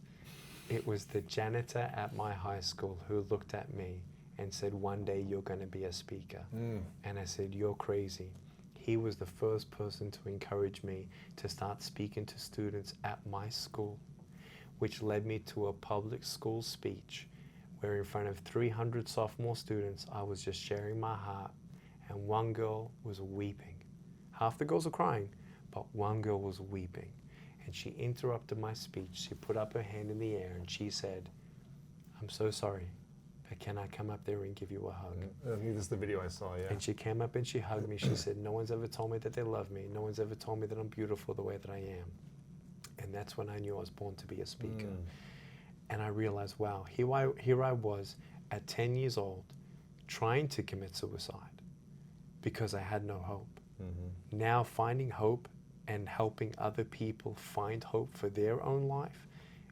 Speaker 1: it was the janitor at my high school who looked at me and said, one day you're going to be a speaker. And I said, you're crazy. He was the first person to encourage me to start speaking to students at my school, which led me to a public school speech where in front of 300 sophomore students, I was just sharing my heart, and one girl was weeping. Half the girls were crying, but one girl was weeping. And she interrupted my speech. She put up her hand in the air and she said, I'm so sorry, but can I come up there and give you a hug?
Speaker 2: I think this is the video I saw,
Speaker 1: And she came up and she hugged me. She said, no one's ever told me that they love me. No one's ever told me that I'm beautiful the way that I am. And that's when I knew I was born to be a speaker. And I realized, wow, here I was at 10 years old trying to commit suicide because I had no hope. Now finding hope and helping other people find hope for their own life,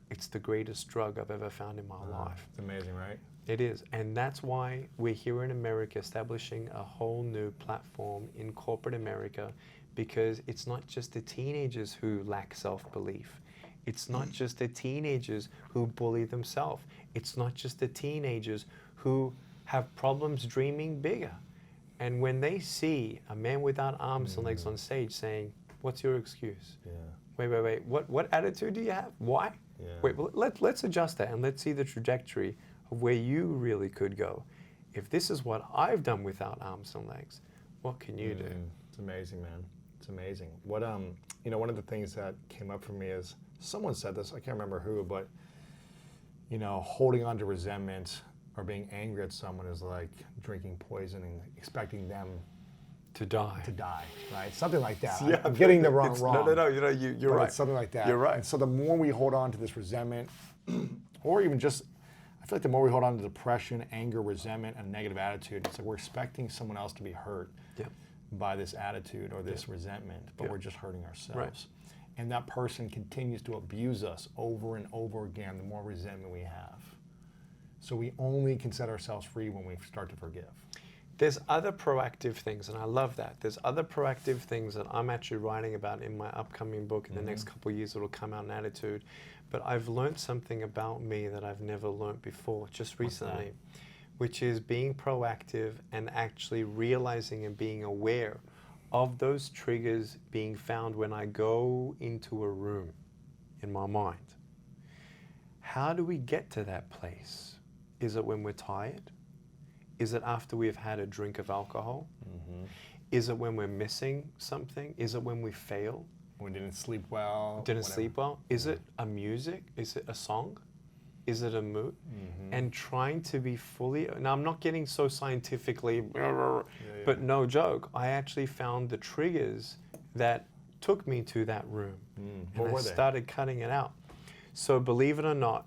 Speaker 1: it's the greatest drug I've ever found in my life.
Speaker 2: It's amazing, right?
Speaker 1: It is. And that's why we're here in America establishing a whole new platform in corporate America, because it's not just the teenagers who lack self-belief. It's not just the teenagers who bully themselves. It's not just the teenagers who have problems dreaming bigger. And when they see a man without arms and legs on stage saying, what's your excuse? Wait. What attitude do you have? Why? Wait, well, let's adjust that and let's see the trajectory of where you really could go. If this is what I've done without arms and legs, what can you do?
Speaker 2: It's amazing, man. It's amazing. What one of the things that came up for me is, someone said this, I can't remember who, but holding on to resentment or being angry at someone is like drinking poison and expecting them
Speaker 1: to die,
Speaker 2: right? Something like that. I'm getting the wrong.
Speaker 1: No. You're right.
Speaker 2: It's something like that.
Speaker 1: You're right.
Speaker 2: And so the more we hold on to this resentment, or even just, I feel like the more we hold on to depression, anger, resentment, and negative attitude, it's like we're expecting someone else to be hurt by this attitude or this resentment, but we're just hurting ourselves.
Speaker 1: Right.
Speaker 2: And that person continues to abuse us over and over again, the more resentment we have. So we only can set ourselves free when we start to forgive.
Speaker 1: There's other proactive things, and I love that. There's other proactive things that I'm actually writing about in my upcoming book in the next couple of years. It'll come out in Attitude. But I've learned something about me that I've never learned before, just recently, which is being proactive and actually realizing and being aware of those triggers being found when I go into a room in my mind. How do we get to that place? Is it when we're tired? Is it after we've had a drink of alcohol? Is it when we're missing something? Is it when we fail?
Speaker 2: We didn't sleep well.
Speaker 1: Sleep well? Is it a music? Is it a song? Is it a mood? And trying to be fully, now I'm not getting so scientifically, but no joke, I actually found the triggers that took me to that room.
Speaker 2: What
Speaker 1: And
Speaker 2: were
Speaker 1: I
Speaker 2: they?
Speaker 1: started cutting it out. So believe it or not,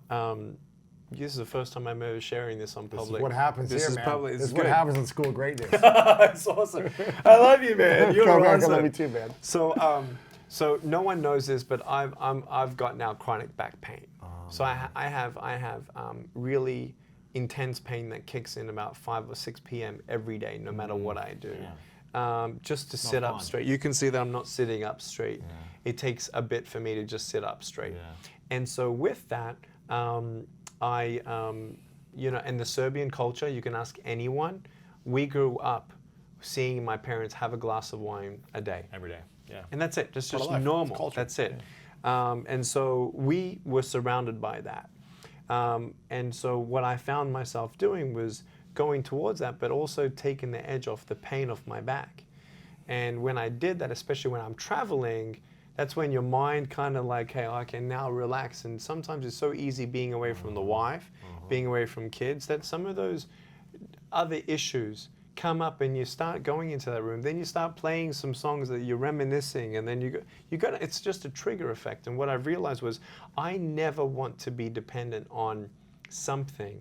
Speaker 1: this is the first time I'm ever sharing this on
Speaker 2: This
Speaker 1: public.
Speaker 2: is what happens
Speaker 1: This
Speaker 2: here,
Speaker 1: is
Speaker 2: man.
Speaker 1: Probably,
Speaker 2: this
Speaker 1: it's
Speaker 2: is what
Speaker 1: good.
Speaker 2: happens in School of Greatness.
Speaker 1: It's awesome. I love you, man. You're
Speaker 2: Come back, I
Speaker 1: awesome.
Speaker 2: love you too, man.
Speaker 1: So no one knows this, but I've got now chronic back pain. So I have really intense pain that kicks in about 5 or 6 p.m. every day, no matter what I do. Just to sit up
Speaker 2: fun.
Speaker 1: straight. You can see that I'm not sitting up straight. It takes a bit for me to just sit up straight. And so with that, you know, in the Serbian culture, you can ask anyone. We grew up seeing my parents have a glass of wine a day.
Speaker 2: Every day. Yeah.
Speaker 1: And that's it. That's
Speaker 2: Part of
Speaker 1: just
Speaker 2: life. It's
Speaker 1: normal.
Speaker 2: culture.
Speaker 1: That's it. And so we were surrounded by that. And so what I found myself doing was going towards that, but also taking the edge off the pain of my back. And when I did that, especially when I'm traveling, that's when your mind kind of like, hey, I can now relax. And sometimes it's so easy being away from the wife, being away from kids, that some of those other issues come up and you start going into that room. Then you start playing some songs that you're reminiscing, and then you got it's just a trigger effect. And what I've realized was I never want to be dependent on something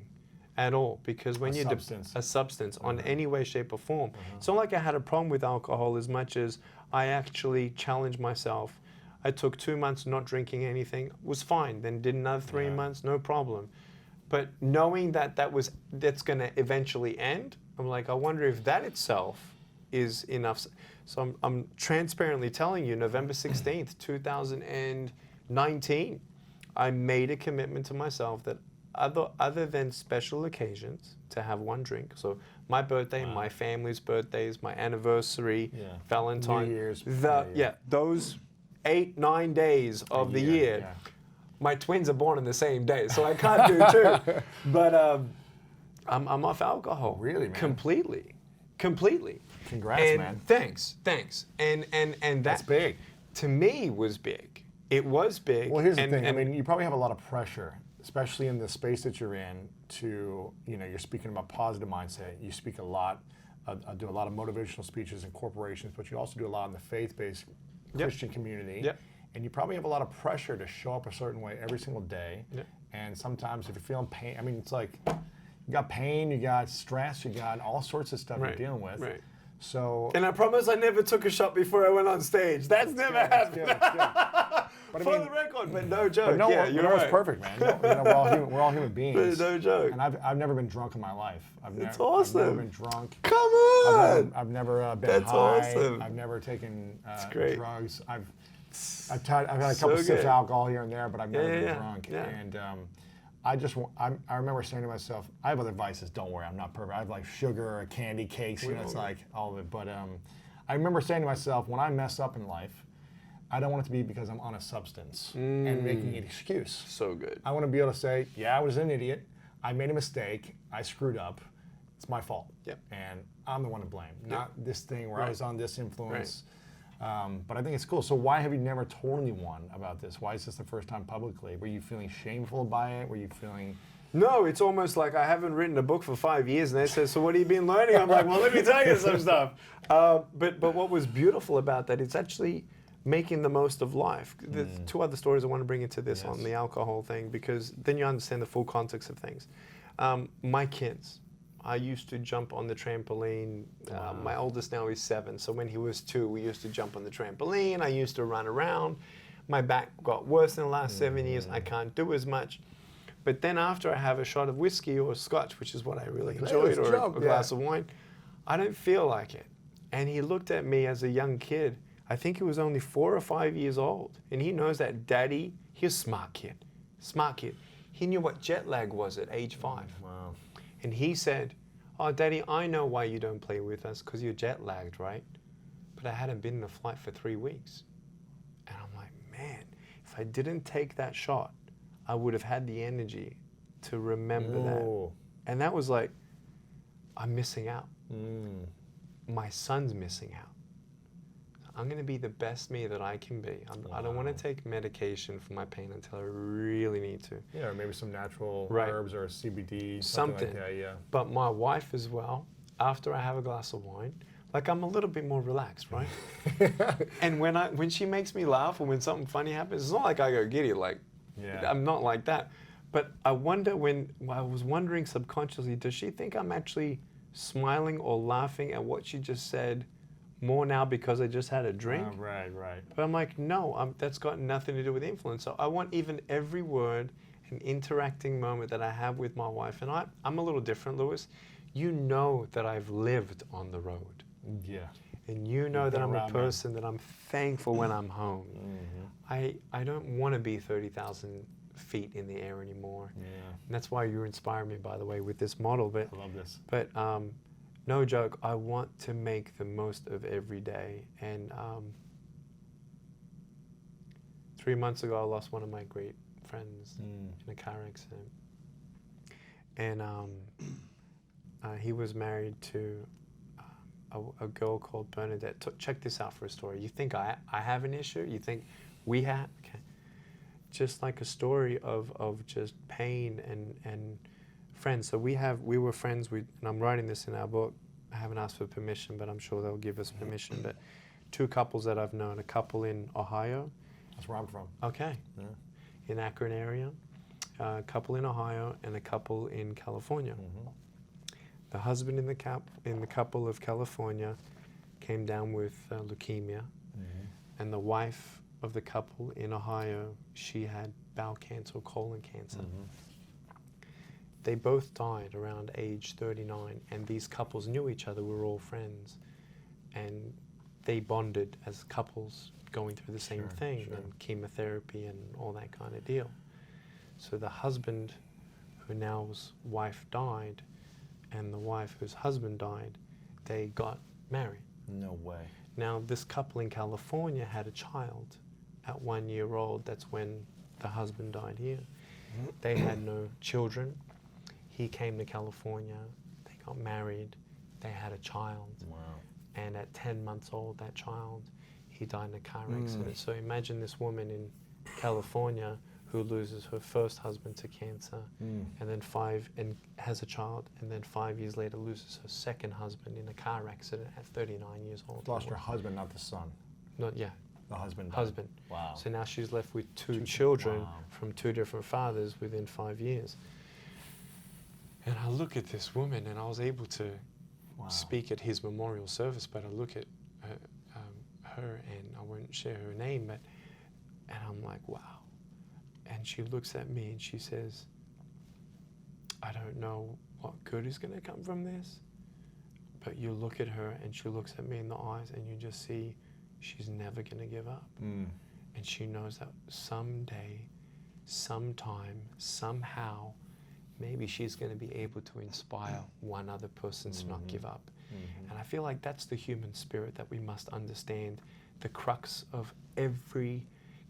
Speaker 1: at all, because when you're a substance on any way, shape, or form, it's not like I had a problem with alcohol as much as I actually challenged myself. I took 2 months not drinking anything, was fine. Then did another 3 months, no problem. But knowing that that's going to eventually end, I'm like, I wonder if that itself is enough. So I'm transparently telling you, November 16th, 2019, I made a commitment to myself that other than special occasions, to have one drink. So my birthday, my family's birthdays, my anniversary, Valentine,
Speaker 2: New Year's.
Speaker 1: those 8-9 days of the year. My twins are born on the same day, so I can't do two. But I'm off alcohol.
Speaker 2: Really, man?
Speaker 1: Completely.
Speaker 2: Congrats, man.
Speaker 1: Thanks. And
Speaker 2: That's big.
Speaker 1: To me was big. It was big.
Speaker 2: Well, here's the thing. I mean, you probably have a lot of pressure, especially in the space that you're in, to, you know, you're speaking about positive mindset. You speak a lot, do a lot of motivational speeches in corporations, but you also do a lot in the faith-based Christian community. And you probably have a lot of pressure to show up a certain way every single day. And sometimes if you're feeling pain, I mean, it's like you got pain, you got stress, you got all sorts of stuff you're dealing with. So,
Speaker 1: and I promise I never took a shot before I went on stage. That's never happened.
Speaker 2: But
Speaker 1: For the record, but no joke.
Speaker 2: But no,
Speaker 1: you're
Speaker 2: right.
Speaker 1: right.
Speaker 2: Perfect, man. You know, we're all human beings.
Speaker 1: No joke.
Speaker 2: And I've never been drunk in my life.
Speaker 1: That's awesome.
Speaker 2: I've never been drunk.
Speaker 1: Come on.
Speaker 2: I've never been
Speaker 1: That's
Speaker 2: high.
Speaker 1: awesome.
Speaker 2: I've never taken
Speaker 1: great.
Speaker 2: drugs. I've had a couple sips of alcohol here and there, but I've never been drunk. And I remember saying to myself, I have other vices. Don't worry, I'm not perfect. I have like sugar or candy cakes. You know, it's like all of it. But I remember saying to myself, when I mess up in life, I don't want it to be because I'm on a substance and making an excuse.
Speaker 1: So good.
Speaker 2: I want to be able to say, yeah, I was an idiot. I made a mistake. I screwed up. It's my fault. And I'm the one to blame, not this thing where I was on this influence. But I think it's cool. So why have you never told anyone about this? Why is this the first time publicly? Were you feeling shameful by it? Were you feeling...
Speaker 1: No, it's almost like I haven't written a book for 5 years, and they say, so what have you been learning? I'm like, well, let me tell you some stuff. But what was beautiful about that, it's actually making the most of life. There's two other stories I want to bring into this on the alcohol thing, because then you understand the full context of things. My kids, I used to jump on the trampoline. My oldest now is 7, so when he was 2, we used to jump on the trampoline. I used to run around. My back got worse in the last 7 years. I can't do as much. But then after I have a shot of whiskey or scotch, which is what I really enjoyed, or a glass of wine, I don't feel like it. And he looked at me as a young kid. I think he was only 4 or 5 years old. And he knows that Daddy, he's a smart kid. He knew what jet lag was at age 5.
Speaker 2: Wow.
Speaker 1: And he said, oh, Daddy, I know why you don't play with us, because you're jet lagged, right? But I hadn't been in a flight for 3 weeks. And I'm like, man, if I didn't take that shot, I would have had the energy to remember that. And that was like, I'm missing out. My son's missing out. I'm going to be the best me that I can be. I don't want to take medication for my pain until I really need to.
Speaker 2: Yeah, or maybe some natural herbs or CBD, something like that,
Speaker 1: But my wife as well, after I have a glass of wine, like I'm a little bit more relaxed, right? And when she makes me laugh or when something funny happens, it's not like I go giddy. Like,
Speaker 2: Yeah.
Speaker 1: I'm not like that. But I wonder I was wondering subconsciously, does she think I'm actually smiling or laughing at what she just said more now because I just had a drink?
Speaker 2: Right.
Speaker 1: But I'm like, no, that's got nothing to do with influence. So I want even every word and interacting moment that I have with my wife. And I'm a little different, Lewis. You know that I've lived on the road.
Speaker 2: Yeah.
Speaker 1: And you know that
Speaker 2: been
Speaker 1: I'm a
Speaker 2: around me.
Speaker 1: person that I'm thankful when I'm home.
Speaker 2: Mm-hmm.
Speaker 1: I don't want to be 30,000 feet in the air anymore.
Speaker 2: Yeah.
Speaker 1: And that's why you inspire me, by the way, with this model. But
Speaker 2: I love this.
Speaker 1: But no joke, I want to make the most of every day. And 3 months ago, I lost one of my great friends in a car accident. And he was married to a girl called Bernadette. Check this out for a story. You think I have an issue? You think we have? Okay. Just like a story of just pain and friends. So we were friends. And I'm writing this in our book. I haven't asked for permission, but I'm sure they'll give us permission. But 2 couples that I've known, a couple in Ohio.
Speaker 2: That's where I'm from.
Speaker 1: Okay.
Speaker 2: Yeah.
Speaker 1: In Akron area, a couple in Ohio, and a couple in California.
Speaker 2: Mm-hmm.
Speaker 1: The husband in the couple of California came down with leukemia, and the wife of the couple in Ohio, she had bowel cancer, colon cancer. They both died around age 39, and these couples knew each other. We were all friends, and they bonded as couples going through the same thing, and chemotherapy and all that kind of deal. So the husband, who now's wife died, and the wife whose husband died, they got married.
Speaker 2: No way.
Speaker 1: Now this couple in California had a child at 1 year old. That's when the husband died here. They had no children. He came to California, they got married, they had a child.
Speaker 2: Wow.
Speaker 1: And at 10 months old, that child, he died in a car accident. So imagine this woman in California who loses her first husband to cancer, and then has a child, and then 5 years later loses her second husband in a car accident at 39 years old.
Speaker 2: Lost her husband, not the son.
Speaker 1: Not yeah.
Speaker 2: The husband.
Speaker 1: Husband.
Speaker 2: Wow.
Speaker 1: So now she's left with two children
Speaker 2: wow.
Speaker 1: from 2 different fathers within 5 years. And I look at this woman, and I was able to speak at his memorial service, but I look at her, and I won't share her name, and I'm like, wow. And she looks at me and she says, I don't know what good is going to come from this, but you look at her and she looks at me in the eyes, and you just see she's never going to give up. And she knows that someday, sometime, somehow, maybe she's going to be able to inspire one other person to not give up. And I feel like that's the human spirit that we must understand. The crux of every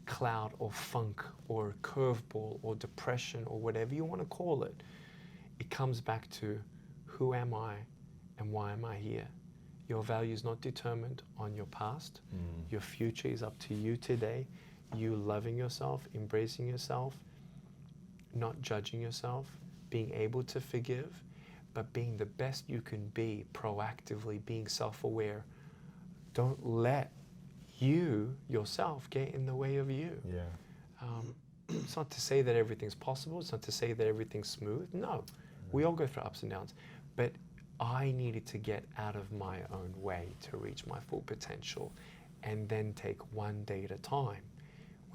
Speaker 1: cloud or funk or curveball or depression or whatever you want to call it, it comes back to who am I and why am I here? Your value is not determined on your past. Your future is up to you today. You loving yourself, embracing yourself, not judging yourself, being able to forgive, but being the best you can be, proactively being self-aware. Don't let you, yourself, get in the way of you.
Speaker 2: Yeah.
Speaker 1: It's not to say that everything's possible. It's not to say that everything's smooth. No, we all go through ups and downs. But I needed to get out of my own way to reach my full potential, and then take one day at a time.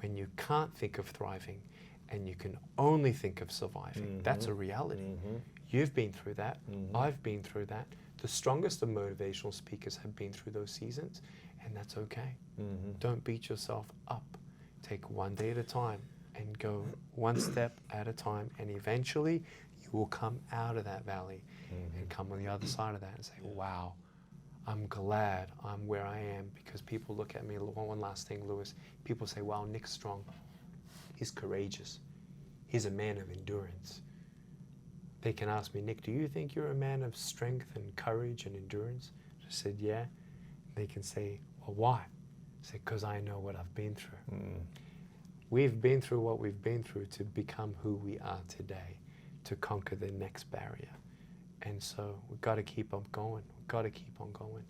Speaker 1: When you can't think of thriving and you can only think of surviving, that's a reality. You've been through that. I've been through that. The strongest of motivational speakers have been through those seasons, and that's okay. Don't beat yourself up. Take one day at a time and go one step at a time, and eventually you will come out of that valley and come on the other side of that and say, wow, I'm glad I'm where I am. Because people look at me, one last thing, Lewis, people say, wow, Nick's strong. He's courageous. He's a man of endurance. They can ask me, Nick, do you think you're a man of strength and courage and endurance? I said, yeah. They can say, well, why? I said, because I know what I've been through. We've been through what we've been through to become who we are today, to conquer the next barrier. And so we've got to keep on going. We've got to keep on going.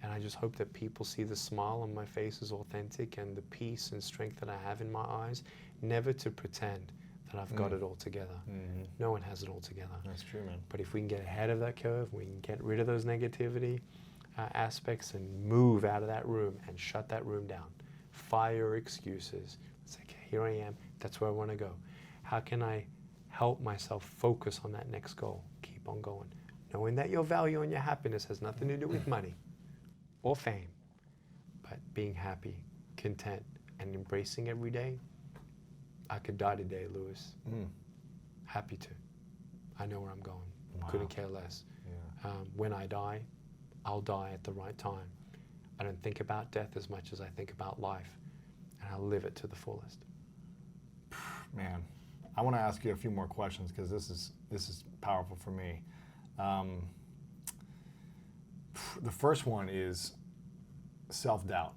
Speaker 1: And I just hope that people see the smile on my face is authentic and the peace and strength that I have in my eyes, never to pretend that I've got it all together. No one has it all together.
Speaker 2: That's true, man.
Speaker 1: But if we can get ahead of that curve, we can get rid of those negativity aspects and move out of that room and shut that room down. Fire excuses. It's like, here I am. That's where I want to go. How can I help myself focus on that next goal? Keep on going. Knowing that your value and your happiness has nothing to do with money or fame, but being happy, content, and embracing every day. I could die today, Lewis. Happy to. I know where I'm going.
Speaker 2: Wow.
Speaker 1: Couldn't care less.
Speaker 2: Yeah.
Speaker 1: When I die, I'll die at the right time. I don't think about death as much as I think about life, and I'll live it to the fullest.
Speaker 2: Man, I want to ask you a few more questions because this is powerful for me. The first one is self-doubt.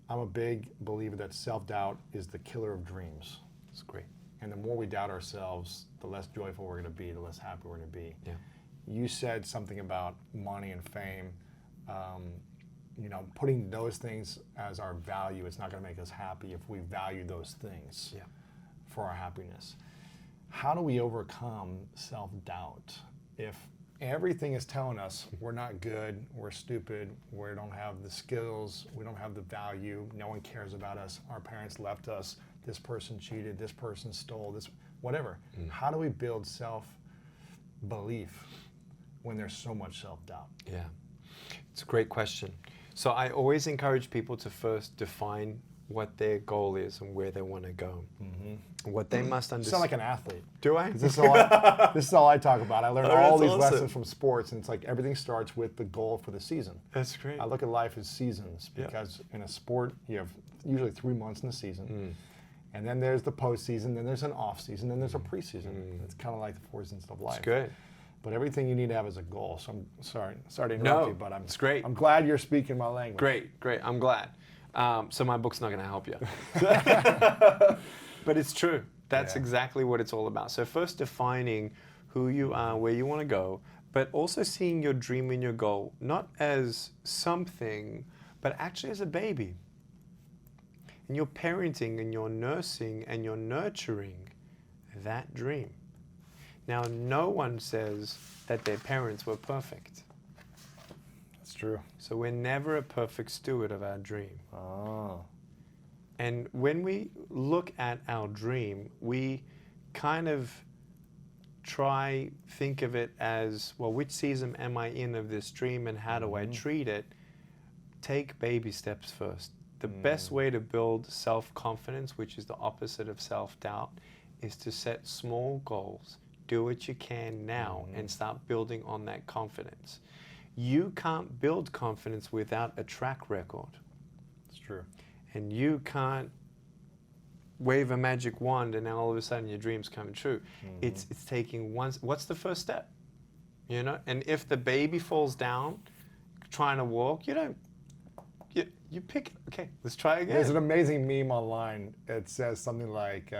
Speaker 2: I'm a big believer that self-doubt is the killer of dreams.
Speaker 1: It's great.
Speaker 2: And the more we doubt ourselves, the less joyful we're going to be, the less happy we're going to be.
Speaker 1: Yeah.
Speaker 2: You said something about money and fame. You know, putting those things as our value, it's not going to make us happy if we value those things for our happiness. How do we overcome self-doubt if everything is telling us we're not good, we're stupid, we don't have the skills, we don't have the value, no one cares about us, our parents left us, this person cheated, this person stole, this, whatever. How do we build self-belief when there's so much self-doubt?
Speaker 1: Yeah, it's a great question. So I always encourage people to first define what their goal is and where they want to go. What they must
Speaker 2: You
Speaker 1: understand.
Speaker 2: sound like an athlete.
Speaker 1: Do I?
Speaker 2: This is all I talk about. I learned
Speaker 1: Oh,
Speaker 2: all
Speaker 1: that's
Speaker 2: these
Speaker 1: awesome.
Speaker 2: lessons from sports, and it's like everything starts with the goal for the season.
Speaker 1: That's great.
Speaker 2: I look at life as seasons because in a sport, you have usually 3 months in the season. And then there's the postseason, then there's an off season, then there's a preseason. It's kind of like the 4 seasons of life.
Speaker 1: It's good.
Speaker 2: But everything you need to have is a goal. So I'm sorry to interrupt you, but
Speaker 1: it's great.
Speaker 2: I'm glad you're speaking my language.
Speaker 1: Great. I'm glad. So my book's not going to help you. But it's true. That's exactly what it's all about. So first defining who you are, where you want to go, but also seeing your dream and your goal, not as something, but actually as a baby. And you're parenting and you're nursing and you're nurturing that dream. Now, no one says that their parents were perfect.
Speaker 2: That's true.
Speaker 1: So we're never a perfect steward of our dream.
Speaker 2: Oh.
Speaker 1: And when we look at our dream, we kind of think of it as, well, which season am I in of this dream and how do I treat it? Take baby steps first. The best way to build self-confidence, which is the opposite of self-doubt, is to set small goals. Do what you can now and start building on that confidence. You can't build confidence without a track record.
Speaker 2: It's true.
Speaker 1: And you can't wave a magic wand and now all of a sudden your dream's coming true. It's taking what's the first step? You know? And if the baby falls down trying to walk, you pick it. Okay, let's try again.
Speaker 2: There's an amazing meme online. It says something like,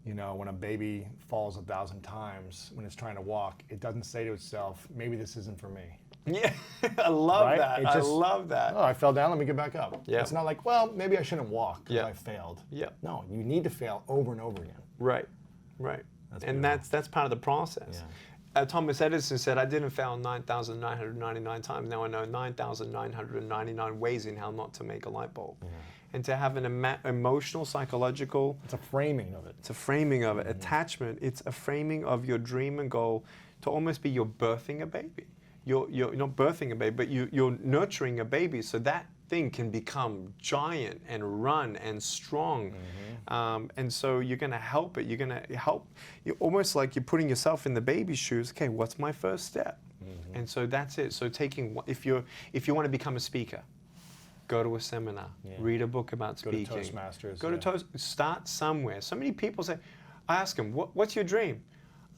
Speaker 2: you know, when a baby falls 1,000 times when it's trying to walk, it doesn't say to itself, maybe this isn't for me.
Speaker 1: Yeah, I love
Speaker 2: Right?
Speaker 1: that.
Speaker 2: It just-
Speaker 1: I love that.
Speaker 2: Oh, I fell down, let me get back up.
Speaker 1: Yeah.
Speaker 2: It's not like, well, maybe I shouldn't walk because
Speaker 1: Yeah.
Speaker 2: I failed.
Speaker 1: Yeah.
Speaker 2: No, you need to fail over and over again.
Speaker 1: Right. And that's part of the process. Thomas Edison said, I didn't fail 9,999 times. Now I know 9,999 ways in how not to make a light bulb. And to have an emotional, psychological...
Speaker 2: It's a framing of it.
Speaker 1: It's a framing of it. Attachment, it's a framing of your dream and goal to almost be you're birthing a baby. You're not birthing a baby, but you're nurturing a baby so that thing can become giant and run and strong. And so you're going to help it. You're going to help. You're almost like you're putting yourself in the baby's shoes. Okay, what's my first step? And so that's it. So if you want to become a speaker, go to a seminar, read a book about speaking.
Speaker 2: Go to Toastmasters.
Speaker 1: Go to start somewhere. So many people say, I ask them, what's your dream?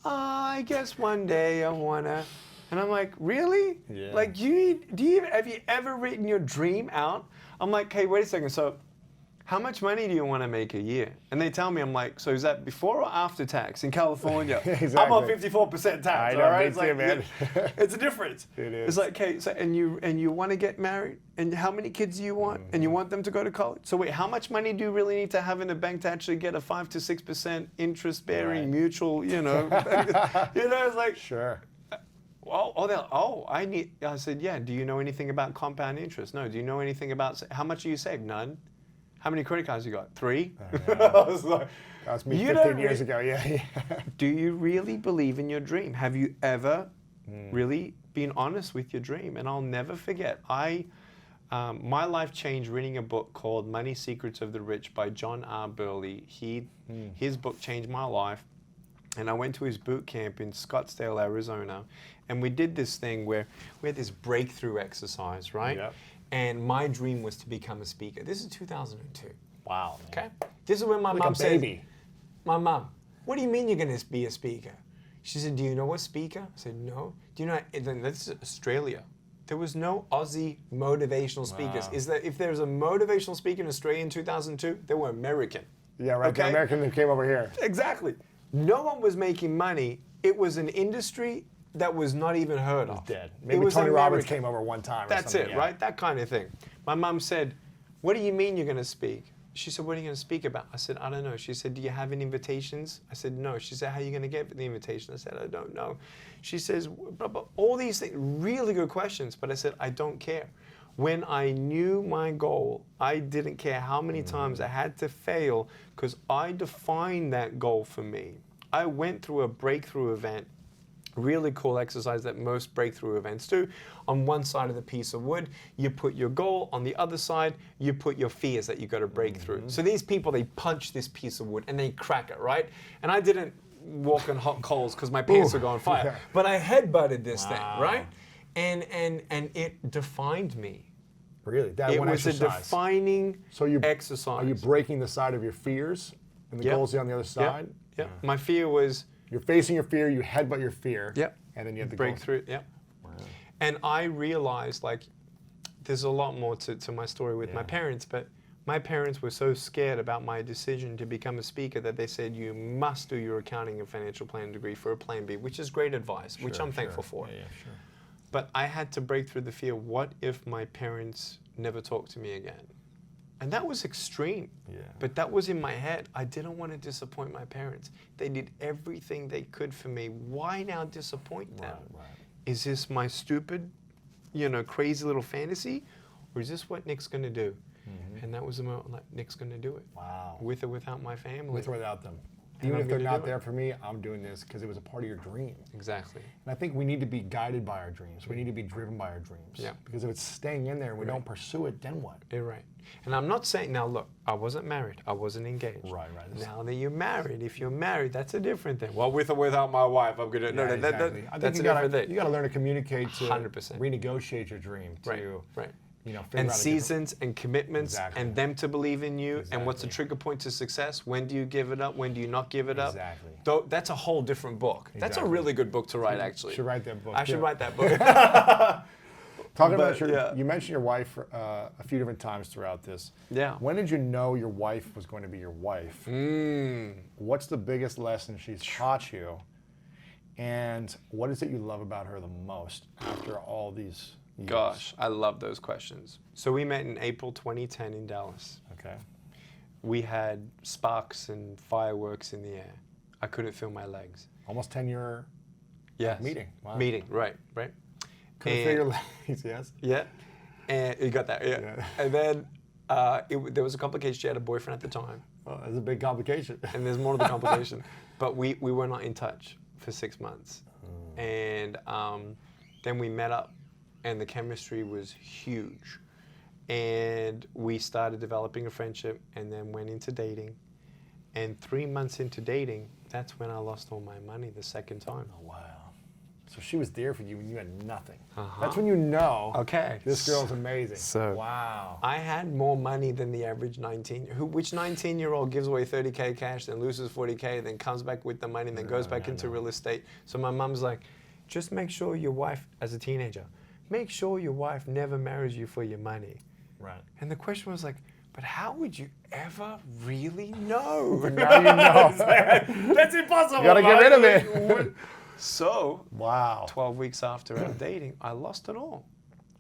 Speaker 1: I guess one day I want to. And I'm like, really?
Speaker 2: Yeah.
Speaker 1: Like, have you ever written your dream out? I'm like, hey, wait a second. So how much money do you want to make a year? And they tell me, I'm like, so is that before or after tax in California?
Speaker 2: Exactly.
Speaker 1: I'm on 54% tax.
Speaker 2: I know,
Speaker 1: all right?
Speaker 2: me
Speaker 1: It's
Speaker 2: too,
Speaker 1: like,
Speaker 2: man.
Speaker 1: it's a difference.
Speaker 2: It is.
Speaker 1: It's like, okay, so and you want to get married, and how many kids do you want? And you want them to go to college. So wait, how much money do you really need to have in the bank to actually get a 5 to 6% interest-bearing
Speaker 2: Right.
Speaker 1: mutual? You know, it's like.
Speaker 2: Sure.
Speaker 1: I said, yeah, do you know anything about compound interest? No. Do you know anything about, how much do you save? None. How many credit cards you got? 3? I was like,
Speaker 2: That was me
Speaker 1: you
Speaker 2: 15
Speaker 1: don't
Speaker 2: years ago. Yeah.
Speaker 1: do you really believe in your dream? Have you ever really been honest with your dream? And I'll never forget, my life changed reading a book called Money Secrets of the Rich by John R. Burley. His book changed my life. And I went to his boot camp in Scottsdale, Arizona. And we did this thing where we had this breakthrough exercise, right?
Speaker 2: Yep.
Speaker 1: And my dream was to become a speaker. This is 2002.
Speaker 2: Wow. Man.
Speaker 1: Okay? This is when my
Speaker 2: Like
Speaker 1: mom
Speaker 2: a
Speaker 1: said,
Speaker 2: baby.
Speaker 1: my mom, what do you mean you're going to be a speaker? She said, do you know what speaker? I said, no. Do you know, then this is Australia. There was no Aussie motivational speakers.
Speaker 2: Wow.
Speaker 1: If there was a motivational speaker in Australia in 2002, they were American.
Speaker 2: Yeah, right. The
Speaker 1: Okay?
Speaker 2: American that came over here.
Speaker 1: Exactly. No one was making money. It was an industry that was not even heard of.
Speaker 2: Dead.
Speaker 1: It
Speaker 2: Maybe
Speaker 1: was
Speaker 2: Tony Robbins
Speaker 1: American.
Speaker 2: came over one time. Or
Speaker 1: That's
Speaker 2: something,
Speaker 1: it,
Speaker 2: yeah.
Speaker 1: right? That kind of thing. My mom said, what do you mean you're going to speak? She said, what are you going to speak about? I said, I don't know. She said, do you have any invitations? I said, no. She said, how are you going to get the invitation? I said, I don't know. She says, blah, blah, all these things, really good questions. But I said, I don't care. When I knew my goal, I didn't care how many times I had to fail because I defined that goal for me. I went through a breakthrough event, really cool exercise that most breakthrough events do. On one side of the piece of wood, you put your goal. On the other side, you put your fears that you got to break through. So these people, they punch this piece of wood and they crack it, right? And I didn't walk on hot coals because my pants would go on fire.
Speaker 2: Yeah.
Speaker 1: But I headbutted this thing,
Speaker 2: Wow.
Speaker 1: right? And it defined me.
Speaker 2: Really? That
Speaker 1: It
Speaker 2: one
Speaker 1: was a
Speaker 2: exercise.
Speaker 1: defining
Speaker 2: So you
Speaker 1: exercise.
Speaker 2: Are you breaking the side of your fears? And the
Speaker 1: Yep.
Speaker 2: goal's on the other side?
Speaker 1: Yep. My fear was
Speaker 2: You're facing your fear, you headbutt your fear.
Speaker 1: Yep.
Speaker 2: And then you have the
Speaker 1: break
Speaker 2: goal.
Speaker 1: through. Yep.
Speaker 2: Wow.
Speaker 1: And I realized, like, there's a lot more to my story with my
Speaker 2: Yeah.
Speaker 1: parents, but my parents were so scared about my decision to become a speaker that they said, you must do your accounting and financial planning degree for a plan B, which is great advice, which
Speaker 2: Sure,
Speaker 1: I'm thankful
Speaker 2: sure.
Speaker 1: for.
Speaker 2: Yeah, sure.
Speaker 1: But I had to break through the fear, what if my parents never talk to me again? And that was extreme.
Speaker 2: Yeah.
Speaker 1: But that was in my head. I didn't want to disappoint my parents. They did everything they could for me. Why now disappoint them?
Speaker 2: Right.
Speaker 1: Is this my stupid, crazy little fantasy? Or is this what Nick's going to do? And that was the moment, like, Nick's going to do it.
Speaker 2: Wow.
Speaker 1: With or without my family.
Speaker 2: With or without them.
Speaker 1: And
Speaker 2: Even
Speaker 1: I'm
Speaker 2: if they're
Speaker 1: gonna
Speaker 2: not
Speaker 1: do it.
Speaker 2: there for me, I'm doing this because it was a part of your dream.
Speaker 1: Exactly.
Speaker 2: And I think we need to be guided by our dreams. We need to be driven by our dreams.
Speaker 1: Yeah.
Speaker 2: Because if it's staying in there and we don't pursue it, then what?
Speaker 1: You're right. And I'm not saying, now look, I wasn't married. I wasn't engaged.
Speaker 2: Right.
Speaker 1: Now that you're married, if you're married, that's a different thing. Well, with or without my wife, I'm going to, no,
Speaker 2: exactly. I think
Speaker 1: that's
Speaker 2: you
Speaker 1: a different thing.
Speaker 2: You got to learn to communicate to
Speaker 1: 100%.
Speaker 2: renegotiate your dream to,
Speaker 1: Right.
Speaker 2: figure
Speaker 1: And
Speaker 2: out a different-
Speaker 1: seasons and commitments
Speaker 2: Exactly.
Speaker 1: and them to believe in you and what's the
Speaker 2: Exactly.
Speaker 1: trigger point to success. When do you give it up? When do you not give it up?
Speaker 2: Exactly.
Speaker 1: That's a whole different book. That's a
Speaker 2: Exactly.
Speaker 1: really good book to write, actually.
Speaker 2: You should write that book.
Speaker 1: I should
Speaker 2: too.
Speaker 1: write that book.
Speaker 2: Talking
Speaker 1: But,
Speaker 2: about you mentioned your wife a few different times throughout this.
Speaker 1: Yeah.
Speaker 2: When did you know your wife was going to be your wife? What's the biggest lesson she's taught you? And what is it you love about her the most after all these years?
Speaker 1: Gosh, I love those questions. So we met in April 2010 in Dallas.
Speaker 2: Okay.
Speaker 1: We had sparks and fireworks in the air. I couldn't feel my legs.
Speaker 2: Almost 10-year
Speaker 1: Yes.
Speaker 2: meeting. Wow.
Speaker 1: Meeting, right.
Speaker 2: Couldn't feel your legs, yes?
Speaker 1: Yeah. And you got that, yeah.
Speaker 2: Yeah.
Speaker 1: And then there was a complication. She had a boyfriend at the time.
Speaker 2: Oh, that's a big complication.
Speaker 1: And there's more to the complication. But we were not in touch for 6 months. And then we met up, and the chemistry was huge. And we started developing a friendship and then went into dating. And 3 months into dating, that's when I lost all my money the second time.
Speaker 2: Oh, wow. So she was there for you when you had nothing.
Speaker 1: Uh-huh.
Speaker 2: That's when you know,
Speaker 1: Okay.
Speaker 2: this girl's amazing.
Speaker 1: So-
Speaker 2: wow.
Speaker 1: I had more money than the average which 19-year-old gives away 30K cash, then loses 40K, then comes back with the money, and then goes back into real estate. So my mom's like, just make sure your wife, as a teenager, make sure your wife never marries you for your money.
Speaker 2: Right.
Speaker 1: And the question was like, but how would you ever really know?
Speaker 2: Now you know.
Speaker 1: That's impossible.
Speaker 2: You gotta get rid of it.
Speaker 1: What? So,
Speaker 2: Wow.
Speaker 1: 12 weeks after our dating, I lost it all.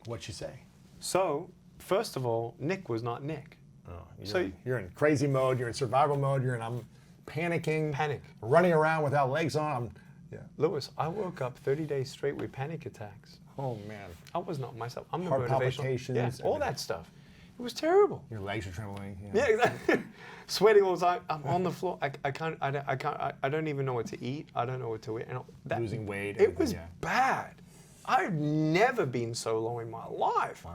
Speaker 2: What'd she say?
Speaker 1: So, first of all, Nick was not Nick.
Speaker 2: Oh,
Speaker 1: So-
Speaker 2: you're in crazy mode. You're in survival mode. I'm panicking.
Speaker 1: Panic.
Speaker 2: Running around without legs on. Yeah.
Speaker 1: Lewis, I woke up 30 days straight with panic attacks.
Speaker 2: Oh man.
Speaker 1: I was not myself. I'm the
Speaker 2: Heart
Speaker 1: motivational.
Speaker 2: palpitations,
Speaker 1: Yeah, all
Speaker 2: everything.
Speaker 1: that stuff. It was terrible.
Speaker 2: Your legs are trembling.
Speaker 1: Yeah, exactly. Sweating all the time. I'm on the floor. I don't even know what to eat. I don't know what to eat. And
Speaker 2: Losing weight,
Speaker 1: It was
Speaker 2: everything, yeah.
Speaker 1: bad. I've never been so low in my life.
Speaker 2: Wow.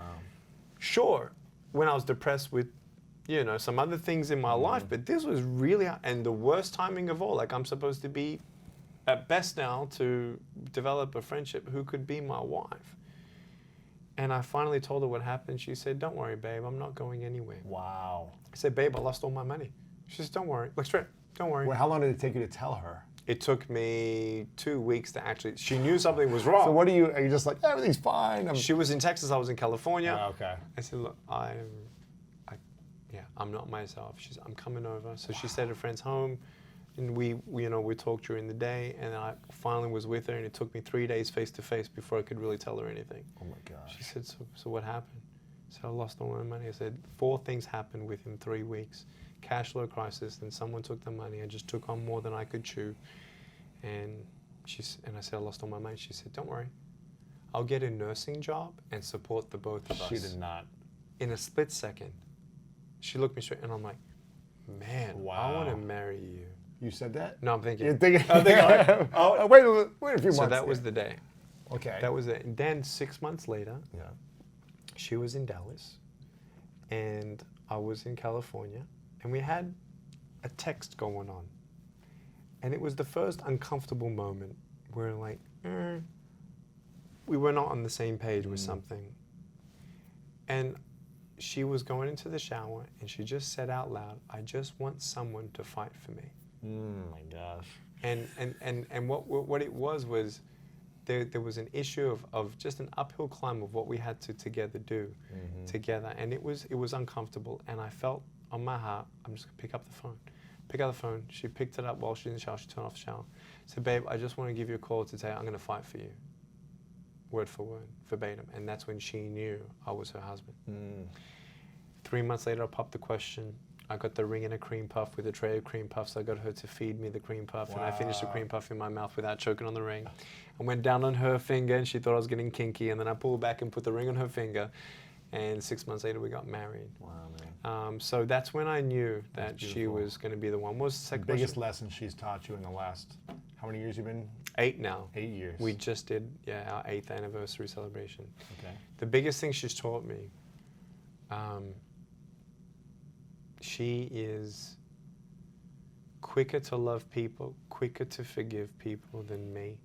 Speaker 1: Sure, when I was depressed with, some other things in my life, but this was really, and the worst timing of all. Like, I'm supposed to be at best now to develop a friendship who could be my wife. And I finally told her what happened. She said, "Don't worry, babe, I'm not going anywhere."
Speaker 2: Wow.
Speaker 1: I said, "Babe, I lost all my money." She says, "Don't worry." Like, straight, "Don't worry."
Speaker 2: Well, how long did it take you to tell her?
Speaker 1: It took me 2 weeks to actually, she knew something was wrong.
Speaker 2: So what are you just like, everything's fine?
Speaker 1: She was in Texas, I was in California.
Speaker 2: Oh, okay.
Speaker 1: I said, "Look, I'm not myself." She's, "I'm coming over." So she stayed at a friend's home, and we talked during the day, and I finally was with her, and it took me 3 days face to face before I could really tell her anything.
Speaker 2: Oh my gosh.
Speaker 1: She said, so what happened? So I lost all my money. I said, 4 things happened within 3 weeks. Cash flow crisis, then someone took the money. I just took on more than I could chew. And I said, I lost all my money. She said, "Don't worry. I'll get a nursing job and support the both of us."
Speaker 2: She did not.
Speaker 1: In a split second, she looked me straight, and I'm like, "Man, I
Speaker 2: Wow.
Speaker 1: want to marry you."
Speaker 2: You said that?
Speaker 1: No, I'm thinking.
Speaker 2: You're thinking.
Speaker 1: I'm thinking like,
Speaker 2: wait a few months.
Speaker 1: so that was the day.
Speaker 2: Okay.
Speaker 1: That was it. And then 6 months later,
Speaker 2: Yeah.
Speaker 1: she was in Dallas, and I was in California, and we had a text going on. And it was the first uncomfortable moment where, like, we were not on the same page with something. And she was going into the shower, and she just said out loud, "I just want someone to fight for me."
Speaker 2: My gosh.
Speaker 1: And what it was there was an issue of just an uphill climb of what we had to together do together, and it was uncomfortable, and I felt on my heart, I'm just gonna pick up the phone. Pick up the phone. She picked it up while she was in the shower. She turned off the shower. Said, "Babe, I just want to give you a call to tell you I'm gonna fight for you." Word for word, verbatim, and that's when she knew I was her husband. 3 months later, I popped the question. I got the ring and a cream puff with a tray of cream puffs. I got her to feed me the cream puff, and I finished the
Speaker 2: Wow.
Speaker 1: cream puff in my mouth without choking on the ring. I went down on her finger, and she thought I was getting kinky, and then I pulled back and put the ring on her finger, and 6 months later, we got married.
Speaker 2: Wow, man.
Speaker 1: So that's when I knew that
Speaker 2: That's
Speaker 1: she
Speaker 2: beautiful.
Speaker 1: was going to be the one. What was the
Speaker 2: The
Speaker 1: second
Speaker 2: biggest
Speaker 1: question?
Speaker 2: lesson she's taught you in the last, how many years you've been?
Speaker 1: 8 now.
Speaker 2: 8 years.
Speaker 1: We just did, our 8th anniversary celebration.
Speaker 2: Okay.
Speaker 1: The biggest thing she's taught me, she is quicker to love people, quicker to forgive people than me.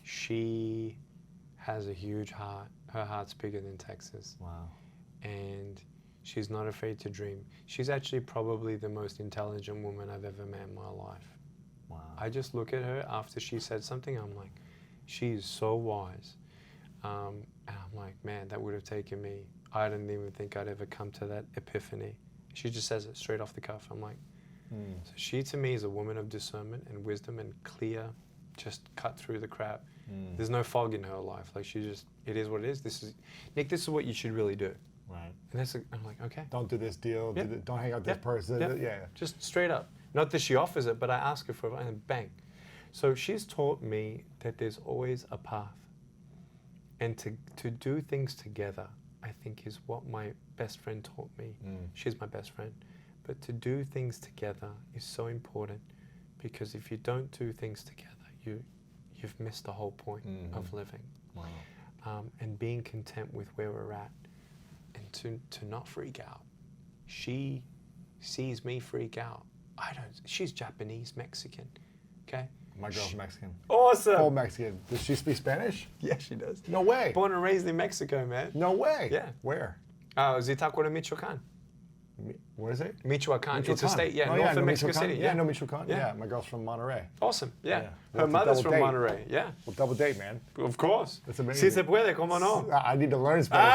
Speaker 1: She has a huge heart. Her heart's bigger than Texas.
Speaker 2: Wow.
Speaker 1: And she's not afraid to dream. She's actually probably the most intelligent woman I've ever met in my life.
Speaker 2: Wow.
Speaker 1: I just look at her after she said something, I'm like, she's so wise. And I'm like, man, that would have taken me, I didn't even think I'd ever come to that epiphany. She just says it straight off the cuff. I'm like, so she to me is a woman of discernment and wisdom and clear, just cut through the crap. There's no fog in her life. Like she just, it is what it is. Nick, this is what you should really do.
Speaker 2: Right.
Speaker 1: And I'm like, okay.
Speaker 2: Don't do this deal.
Speaker 1: Yeah.
Speaker 2: Don't hang out with this person.
Speaker 1: Yeah.
Speaker 2: Yeah.
Speaker 1: Just straight up. Not that she offers it, but I ask her for it and bang. So she's taught me that there's always a path. And to do things together, I think is what my best friend taught me. She's my best friend. But to do things together is so important because if you don't do things together, you've missed the whole point of living.
Speaker 2: Wow.
Speaker 1: And being content with where we're at and to not freak out. She sees me freak out. I don't. She's Japanese, Mexican, okay?
Speaker 2: My girl's Mexican.
Speaker 1: Awesome.
Speaker 2: Full Mexican. Does she speak Spanish?
Speaker 1: Yeah, she does.
Speaker 2: No way.
Speaker 1: Born and raised in Mexico, man.
Speaker 2: No way.
Speaker 1: Yeah.
Speaker 2: Where?
Speaker 1: Zitácuaro, Michoacán.
Speaker 2: What is it?
Speaker 1: Michoacan. It's a
Speaker 2: Michoacan.
Speaker 1: state, yeah,
Speaker 2: Oh,
Speaker 1: north of
Speaker 2: Mexico
Speaker 1: Mexico City.
Speaker 2: Yeah, no, Michoacan.
Speaker 1: Yeah.
Speaker 2: Yeah, my girl's from Monterey.
Speaker 1: Awesome, yeah.
Speaker 2: Yeah.
Speaker 1: Her
Speaker 2: We'll have to
Speaker 1: mother's
Speaker 2: double
Speaker 1: from
Speaker 2: date.
Speaker 1: Monterey, yeah.
Speaker 2: Well, double date, man.
Speaker 1: Of course.
Speaker 2: That's amazing.
Speaker 1: Si se puede, como no?
Speaker 2: I need to learn Spanish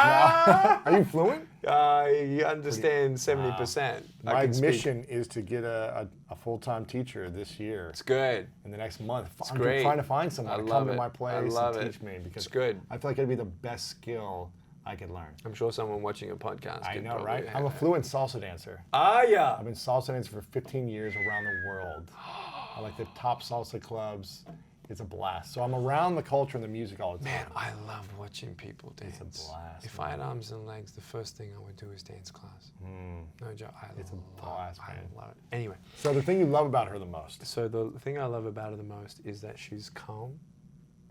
Speaker 2: now. Are you fluent?
Speaker 1: I understand 70%. I
Speaker 2: My
Speaker 1: can speak.
Speaker 2: mission is to get a full-time teacher this year.
Speaker 1: It's good.
Speaker 2: In the next month.
Speaker 1: It's
Speaker 2: I'm
Speaker 1: great.
Speaker 2: trying to find someone
Speaker 1: I
Speaker 2: to
Speaker 1: love
Speaker 2: come to
Speaker 1: it.
Speaker 2: my
Speaker 1: I
Speaker 2: place
Speaker 1: love
Speaker 2: and
Speaker 1: it.
Speaker 2: teach me because
Speaker 1: It's good.
Speaker 2: I feel like it'd be the best skill I could learn.
Speaker 1: I'm sure someone watching a podcast
Speaker 2: I
Speaker 1: could
Speaker 2: know,
Speaker 1: probably
Speaker 2: right?
Speaker 1: have
Speaker 2: I'm a
Speaker 1: it.
Speaker 2: fluent salsa dancer.
Speaker 1: Ah, yeah.
Speaker 2: I've been salsa dancing for 15 years around the world. I like the top salsa clubs. It's a blast. So I'm around the culture and the music all the time.
Speaker 1: Man, I love watching people dance.
Speaker 2: It's a blast,
Speaker 1: If I had arms and legs, the first thing I would do is dance class. No joke.
Speaker 2: It's a blast, man.
Speaker 1: I love it. Anyway,
Speaker 2: So the thing you love about her the most.
Speaker 1: so the thing I love about her the most is that she's calm,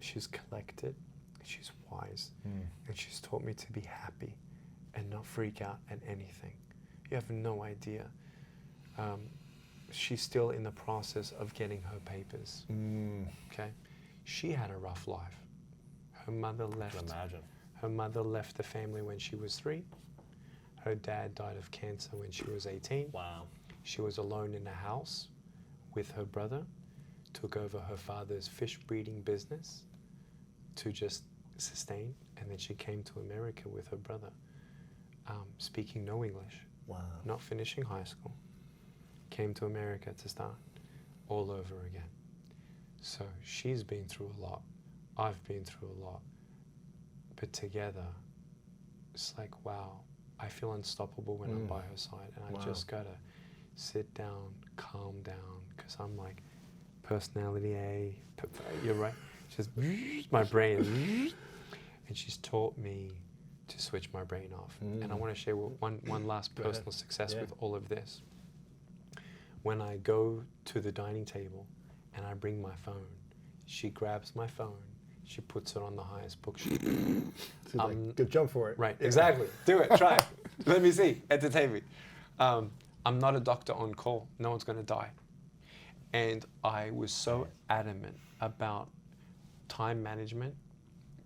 Speaker 1: she's collected, she's wise, and she's taught me to be happy and not freak out at anything. You have no idea. She's still in the process of getting her papers. Okay, she had a rough life. Her mother
Speaker 2: I
Speaker 1: left.
Speaker 2: can imagine.
Speaker 1: Her mother left the family when she was 3. Her dad died of cancer when she was 18.
Speaker 2: Wow.
Speaker 1: She was alone in a house with her brother, took over her father's fish breeding business to just sustain, and then she came to America with her brother, speaking no English,
Speaker 2: Wow.
Speaker 1: not finishing high school, came to America to start all over again. So she's been through a lot, I've been through a lot, but together, it's like, wow, I feel unstoppable when I'm by her side, and I just gotta sit down, calm down, because I'm like, personality A, you're right, just my brain, and she's taught me to switch my brain off. And I want to share one last personal success with all of this. When I go to the dining table and I bring my phone, she grabs my phone, she puts it on the highest bookshelf.
Speaker 2: So like, good jump for it.
Speaker 1: Right, exactly. Do it, try it. Let me see, entertain me. I'm not a doctor on call, no one's gonna die. And I was so adamant about time management,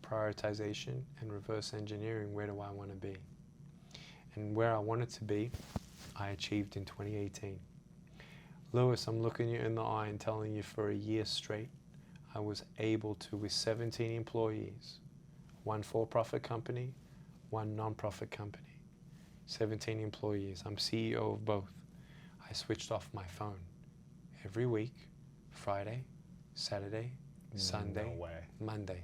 Speaker 1: prioritization, and reverse engineering. Where do I want to be? And where I wanted to be, I achieved in 2018. Lewis, I'm looking you in the eye and telling you for a year straight, I was able to, with 17 employees, 1 for-profit company, 1 non-profit company, 17 employees. I'm CEO of both. I switched off my phone every week, Friday, Saturday, Sunday,
Speaker 2: No way.
Speaker 1: Monday.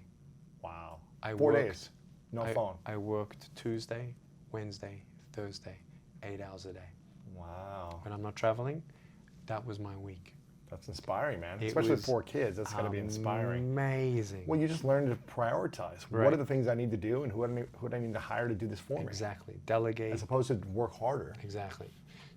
Speaker 2: Wow.
Speaker 1: I
Speaker 2: 4
Speaker 1: worked-
Speaker 2: days. No phone.
Speaker 1: I worked Tuesday, Wednesday, Thursday, 8 hours a day.
Speaker 2: Wow.
Speaker 1: When I'm not traveling, that was my week.
Speaker 2: That's inspiring, man.
Speaker 1: It
Speaker 2: Especially with
Speaker 1: was
Speaker 2: 4 kids. That's got to be inspiring.
Speaker 1: Amazing.
Speaker 2: Well, you just learn to prioritize.
Speaker 1: Right.
Speaker 2: What are the things I need to do, and who do I need to hire to do this for me?
Speaker 1: Exactly. Delegate.
Speaker 2: As opposed to work harder.
Speaker 1: Exactly.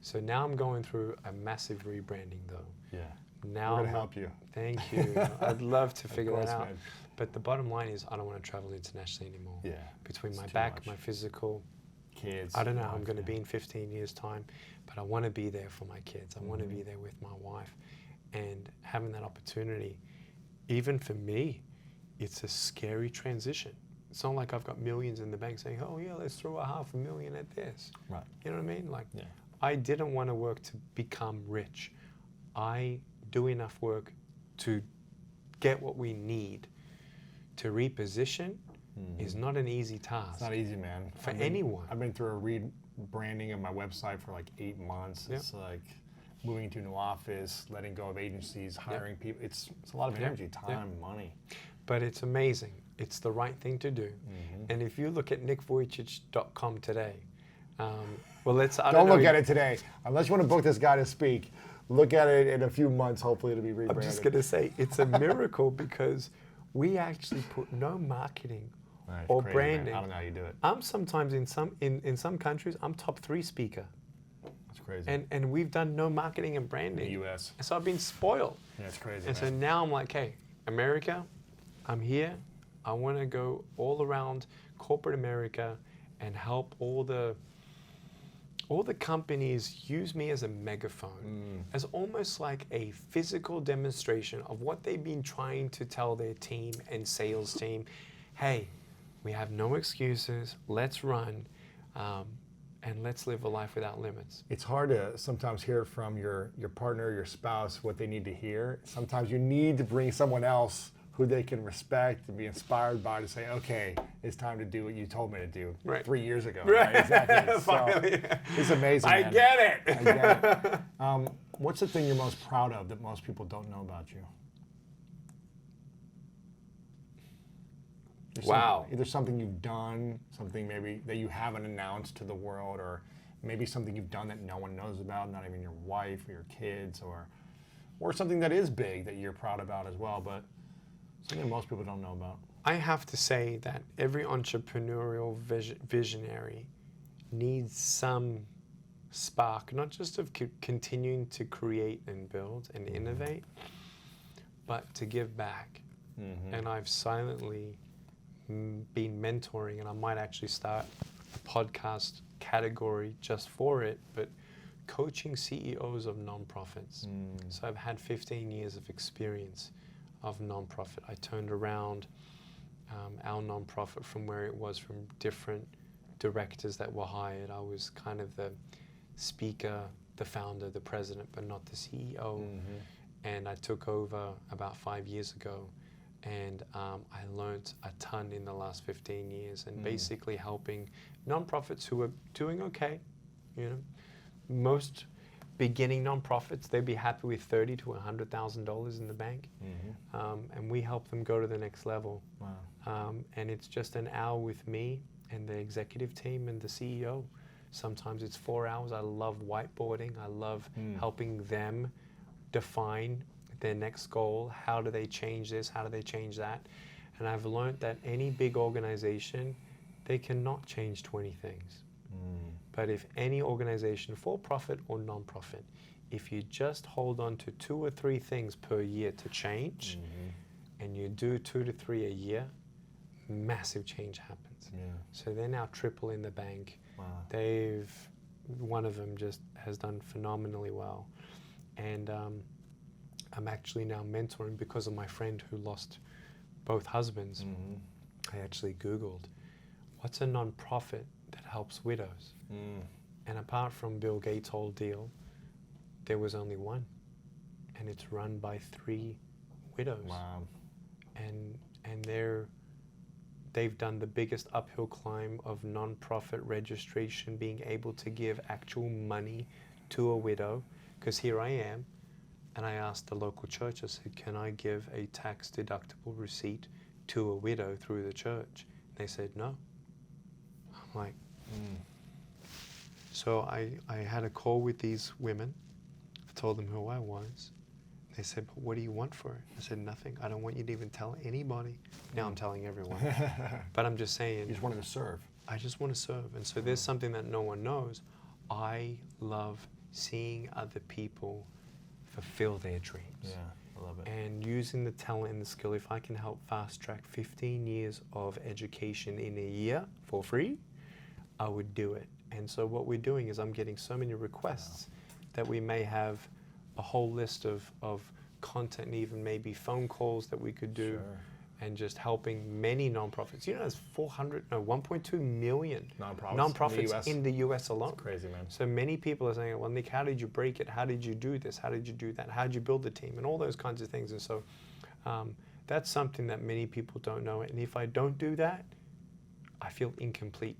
Speaker 1: So now I'm going through a massive rebranding, though.
Speaker 2: Yeah.
Speaker 1: Now
Speaker 2: We're
Speaker 1: I'm
Speaker 2: gonna help you.
Speaker 1: Thank you. I'd love to figure
Speaker 2: course,
Speaker 1: that out.
Speaker 2: man.
Speaker 1: But the bottom line is, I don't want to travel internationally anymore.
Speaker 2: Yeah.
Speaker 1: Between
Speaker 2: it's
Speaker 1: my
Speaker 2: too
Speaker 1: back,
Speaker 2: much.
Speaker 1: my physical,
Speaker 2: Kids.
Speaker 1: I don't know how I'm
Speaker 2: wife,
Speaker 1: going to
Speaker 2: yeah.
Speaker 1: be in 15 years' time, but I want to be there for my kids. I want to be there with my wife. And having that opportunity, even for me, it's a scary transition. It's not like I've got millions in the bank saying, oh yeah, let's throw $500,000 at this.
Speaker 2: Right.
Speaker 1: You know what I mean? Like,
Speaker 2: Yeah.
Speaker 1: I didn't want to work to become rich. I do enough work to get what we need. To reposition is not an easy task.
Speaker 2: It's not easy, man.
Speaker 1: For anyone.
Speaker 2: I've been through a rebranding of my website for like 8 months.
Speaker 1: Yeah.
Speaker 2: It's like moving to a new office, letting go of agencies, hiring people. It's a lot of energy, time, money.
Speaker 1: But it's amazing. It's the right thing to do. And if you look at nickvujicic.com today, well, let's. I
Speaker 2: Don't
Speaker 1: know,
Speaker 2: look at it today. Unless you want to book this guy to speak, look at it in a few months. Hopefully it'll be rebranded.
Speaker 1: I'm just going to say it's a miracle because we actually put no marketing
Speaker 2: That's
Speaker 1: or
Speaker 2: crazy, man.
Speaker 1: branding.
Speaker 2: I don't know how you do it.
Speaker 1: I'm sometimes in some countries, I'm top 3 speaker.
Speaker 2: It's crazy.
Speaker 1: And we've done no marketing and
Speaker 2: in
Speaker 1: branding.
Speaker 2: the U.S.
Speaker 1: And so I've been spoiled.
Speaker 2: Yeah, it's crazy,
Speaker 1: And so
Speaker 2: man.
Speaker 1: now I'm like, hey, America, I'm here. I want to go all around corporate America and help all the companies use me as a megaphone, as almost like a physical demonstration of what they've been trying to tell their team and sales team. Hey, we have no excuses. Let's run. and let's live a life without limits.
Speaker 2: It's hard to sometimes hear from your partner, your spouse, what they need to hear. Sometimes you need to bring someone else who they can respect and be inspired by to say, okay, it's time to do what you told me to do 3 years ago. Right? Exactly.
Speaker 1: Finally.
Speaker 2: So, it's amazing.
Speaker 1: I
Speaker 2: man.
Speaker 1: get it.
Speaker 2: I get it. What's the thing you're most proud of that most people don't know about you?
Speaker 1: Wow.
Speaker 2: Either something you've done, something maybe that you haven't announced to the world, or maybe something you've done that no one knows about, not even your wife or your kids, or something that is big that you're proud about as well, but something most people don't know about.
Speaker 1: I have to say that every entrepreneurial visionary needs some spark, not just of continuing to create and build and innovate, but to give back. And I've silently been mentoring, and I might actually start a podcast category just for it, but coaching CEOs of nonprofits. So I've had 15 years of experience of nonprofit. I turned around our nonprofit from where it was from different directors that were hired. I was kind of the speaker, the founder, the president, but not the CEO. And I took over about 5 years ago. And I learned a ton in the last 15 years, and basically helping nonprofits who are doing okay. You know, most beginning nonprofits, they'd be happy with $30,000 to $100,000 in the bank, and we help them go to the next level.
Speaker 2: Wow.
Speaker 1: And it's just an hour with me and the executive team and the CEO. Sometimes it's 4 hours. I love whiteboarding. I love helping them define their next goal. How do they change this? How do they change that? And I've learned that any big organization, they cannot change 20 things. But if any organization, for-profit or non-profit, if you just hold on to 2 or 3 things per year to change, and you do 2 to 3 a year, massive change happens. So they're now triple in the bank.
Speaker 2: Wow.
Speaker 1: One of them just has done phenomenally well. And I'm actually now mentoring because of my friend who lost both husbands. I actually Googled, what's a non-profit that helps widows? And apart from Bill Gates' whole deal, there was only one. And it's run by 3 widows.
Speaker 2: Wow.
Speaker 1: And they've done the biggest uphill climb of non-profit registration, being able to give actual money to a widow. Because here I am, and I asked the local church, I said, can I give a tax-deductible receipt to a widow through the church? They said, no. I'm like, So I had a call with these women. I told them who I was. They said, but what do you want for it? I said, nothing. I don't want you to even tell anybody. Now I'm telling everyone. But I'm just saying.
Speaker 2: You just wanted to serve.
Speaker 1: I just want to serve. And so there's something that no one knows. I love seeing other people fulfill their dreams.
Speaker 2: Yeah, I love it.
Speaker 1: And using the talent and the skill, if I can help fast track 15 years of education in a year for free, I would do it. And so what we're doing is I'm getting so many requests that we may have a whole list of content and even maybe phone calls that we could do. And just helping many nonprofits. You know, there's 1.2 million nonprofits in the US alone.
Speaker 2: That's crazy, man.
Speaker 1: So many people are saying, well, Nick, how did you break it? How did you do this? How did you do that? How did you build the team? And all those kinds of things. And so that's something that many people don't know. And if I don't do that, I feel incomplete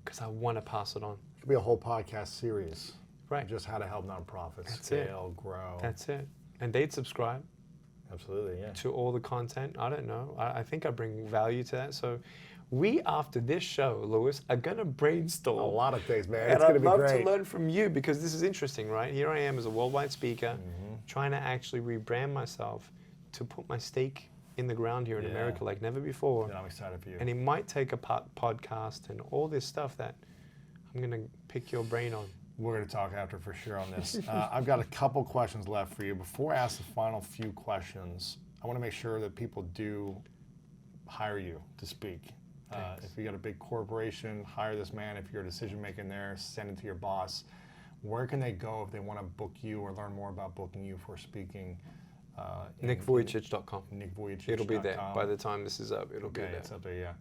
Speaker 1: because I want to pass it on.
Speaker 2: It could be a whole podcast series.
Speaker 1: Right.
Speaker 2: Just how to help nonprofits
Speaker 1: scale,
Speaker 2: grow.
Speaker 1: That's it. And they'd subscribe.
Speaker 2: Absolutely, yeah.
Speaker 1: To all the content. I don't know. I think I bring value to that. So we, after this show, Lewis, are going to brainstorm.
Speaker 2: A lot of things, man.
Speaker 1: And
Speaker 2: It's going to be great.
Speaker 1: I'd love to learn from you because this is interesting, right? Here I am as a worldwide speaker, trying to actually rebrand myself to put my stake in the ground here in America like never before.
Speaker 2: Yeah, I'm excited for you.
Speaker 1: And it might take a podcast and all this stuff that I'm going to pick your brain on.
Speaker 2: We're going to talk after for sure on this. I've got a couple questions left for you. Before I ask the final few questions, I want to make sure that people do hire you to speak. If you got a big corporation, hire this man. If you're a decision maker there, send it to your boss. Where can they go if they want to book you or learn more about booking you for speaking?
Speaker 1: NickVujicic.com.
Speaker 2: NickVujicic.com.
Speaker 1: It'll be there. By the time this is up, it'll be there.
Speaker 2: It's up there, yeah.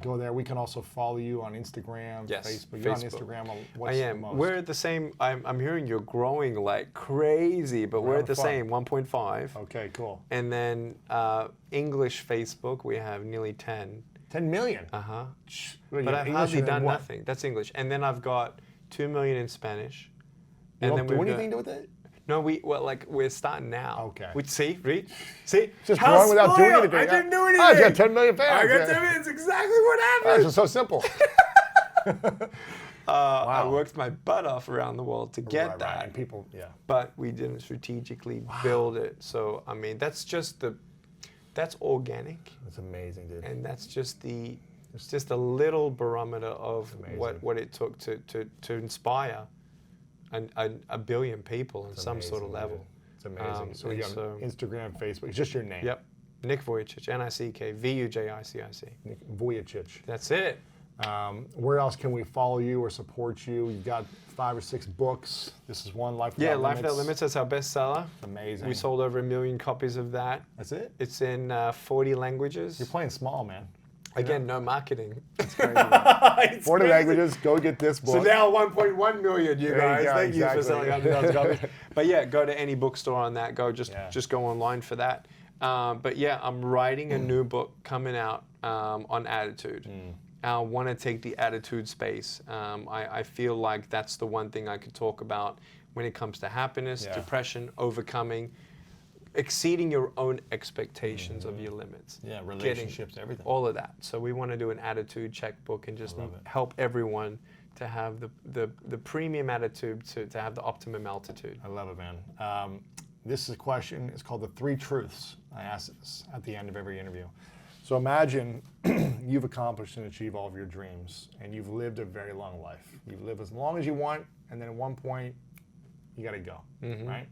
Speaker 2: Go there. We can also follow you on Instagram,
Speaker 1: Yes,
Speaker 2: Facebook. You're on
Speaker 1: Facebook.
Speaker 2: Instagram.
Speaker 1: I
Speaker 2: What's the
Speaker 1: am.
Speaker 2: most?
Speaker 1: We're at the same. I'm hearing you're growing like crazy, but we're
Speaker 2: Around
Speaker 1: at the
Speaker 2: fun.
Speaker 1: same 1.5.
Speaker 2: Okay, cool.
Speaker 1: And then English Facebook, we have nearly 10.
Speaker 2: 10 million.
Speaker 1: Uh-huh.
Speaker 2: Well,
Speaker 1: But
Speaker 2: yeah,
Speaker 1: I've
Speaker 2: English
Speaker 1: hardly
Speaker 2: and then
Speaker 1: done
Speaker 2: what?
Speaker 1: nothing. That's English. And then I've got 2 million in Spanish.
Speaker 2: You
Speaker 1: And
Speaker 2: don't
Speaker 1: then
Speaker 2: do
Speaker 1: we've
Speaker 2: anything
Speaker 1: got,
Speaker 2: with it?
Speaker 1: no, we're starting now.
Speaker 2: Okay.
Speaker 1: We see, read, see,
Speaker 2: Just
Speaker 1: how
Speaker 2: growing without doing
Speaker 1: spoiled.
Speaker 2: anything.
Speaker 1: I didn't do anything.
Speaker 2: I got 10 million fans.
Speaker 1: I got
Speaker 2: yeah.
Speaker 1: 10 million. It's exactly what happened.
Speaker 2: That's just so simple.
Speaker 1: I
Speaker 2: Wow.
Speaker 1: worked my butt off around the world to get
Speaker 2: Right,
Speaker 1: that.
Speaker 2: right. And people, yeah.
Speaker 1: But we didn't strategically build it. So I mean, that's organic,
Speaker 2: That's amazing, dude.
Speaker 1: and that's just it's just a little barometer of
Speaker 2: Amazing.
Speaker 1: what it took to inspire a billion people on
Speaker 2: It's
Speaker 1: some sort of
Speaker 2: amazing,
Speaker 1: level.
Speaker 2: dude. It's amazing. So
Speaker 1: and
Speaker 2: you have
Speaker 1: so-
Speaker 2: Instagram, Facebook. It's just your name.
Speaker 1: Yep, Nick Vujicic, Nick Vujicic.
Speaker 2: Nick Vujicic.
Speaker 1: That's it.
Speaker 2: Where else can we follow you or support you? You've got 5 or 6 books. This is one, Life
Speaker 1: Yeah,
Speaker 2: Without
Speaker 1: Life Without Limits. That's our bestseller.
Speaker 2: Amazing.
Speaker 1: We sold over 1 million copies of that.
Speaker 2: That's it?
Speaker 1: It's in 40 languages.
Speaker 2: You're playing small, man.
Speaker 1: Again, no marketing.
Speaker 2: It's crazy.
Speaker 1: It's
Speaker 2: 40
Speaker 1: crazy.
Speaker 2: languages. Go get this book.
Speaker 1: So now 1.1 million, you
Speaker 2: There you
Speaker 1: guys.
Speaker 2: go,
Speaker 1: Thank you for
Speaker 2: exactly.
Speaker 1: selling 100,000 copies. But yeah, go to any bookstore on that. Just go online for that. But yeah, I'm writing a new book coming out on attitude. I want to take the attitude space. I feel like that's the one thing I could talk about when it comes to happiness,
Speaker 2: Yeah.
Speaker 1: depression, overcoming, exceeding your own expectations of your limits.
Speaker 2: Yeah,
Speaker 1: Getting
Speaker 2: relationships, everything.
Speaker 1: all of that. So we want to do an attitude checkbook and just
Speaker 2: love it.
Speaker 1: help everyone to have the premium attitude, to have the optimum altitude.
Speaker 2: I love it, man. This is a question. It's called the 3 truths. I ask this at the end of every interview. So imagine you've accomplished and achieved all of your dreams, and you've lived a very long life. You've lived as long as you want, and then at one point, you got to go, right?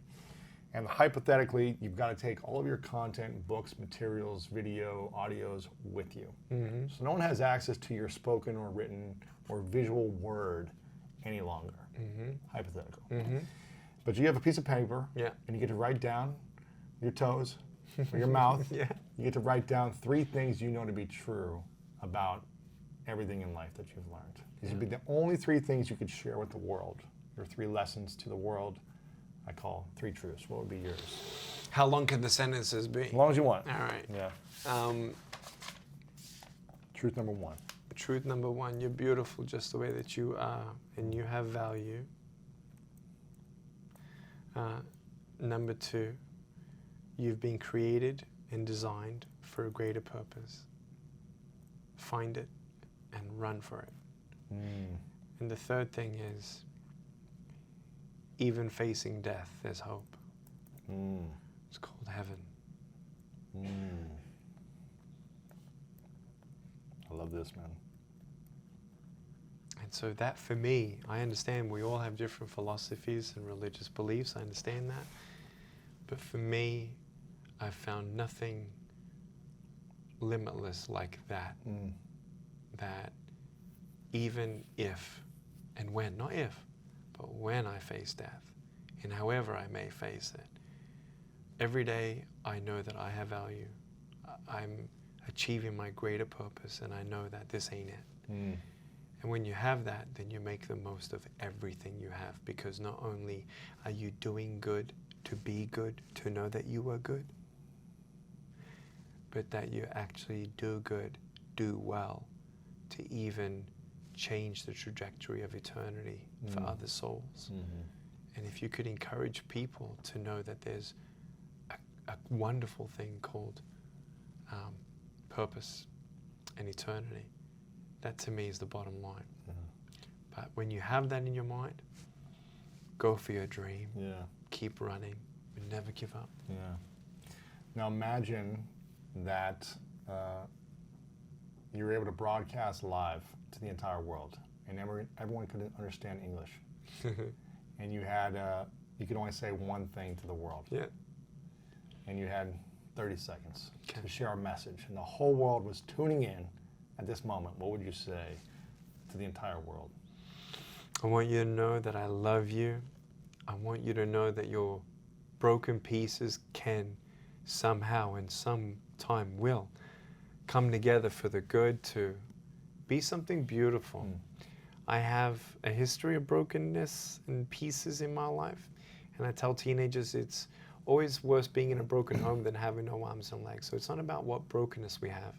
Speaker 2: And hypothetically, you've got to take all of your content, books, materials, video, audios with you. So no one has access to your spoken or written or visual word any longer. Hypothetical. But you have a piece of paper,
Speaker 1: Yeah.
Speaker 2: and you get to write down your toes or your mouth.
Speaker 1: Yeah.
Speaker 2: You get to write down 3 things you know to be true about everything in life that you've learned. These would be the only 3 things you could share with the world. Your 3 lessons to the world. I call 3 truths. What would be yours?
Speaker 1: How long can the sentences be?
Speaker 2: As long as you want.
Speaker 1: All right.
Speaker 2: Yeah. Truth number 1.
Speaker 1: Truth number 1, you're beautiful just the way that you are, and you have value. Number 2, you've been created and designed for a greater purpose. Find it and run for it. And the 3rd thing is, even facing death, there's hope. It's called heaven.
Speaker 2: I love this, man.
Speaker 1: And so that, for me, I understand we all have different philosophies and religious beliefs. I understand that. But for me, I've found nothing limitless like that. That even if and when, not if, but when I face death, and however I may face it, every day I know that I have value. I'm achieving my greater purpose, and I know that this ain't it. And when you have that, then you make the most of everything you have, because not only are you doing good to be good, to know that you are good, but that you actually do good, do well, to even change the trajectory of eternity for other souls. And if you could encourage people to know that there's a wonderful thing called purpose and eternity, that to me is the bottom line. But when you have that in your mind, go for your dream,
Speaker 2: Yeah.
Speaker 1: keep running, and never give up.
Speaker 2: Yeah. Now imagine that you were able to broadcast live to the entire world, and everyone could understand English. And you had you could only say one thing to the world.
Speaker 1: Yeah.
Speaker 2: And you had 30 seconds to share a message, and the whole world was tuning in at this moment. What would you say to the entire world?
Speaker 1: I want you to know that I love you. I want you to know that your broken pieces can somehow and some time will come together for the good, to Be something beautiful. I have a history of brokenness and pieces in my life. And I tell teenagers it's always worse being in a broken home than having no arms and legs. So it's not about what brokenness we have.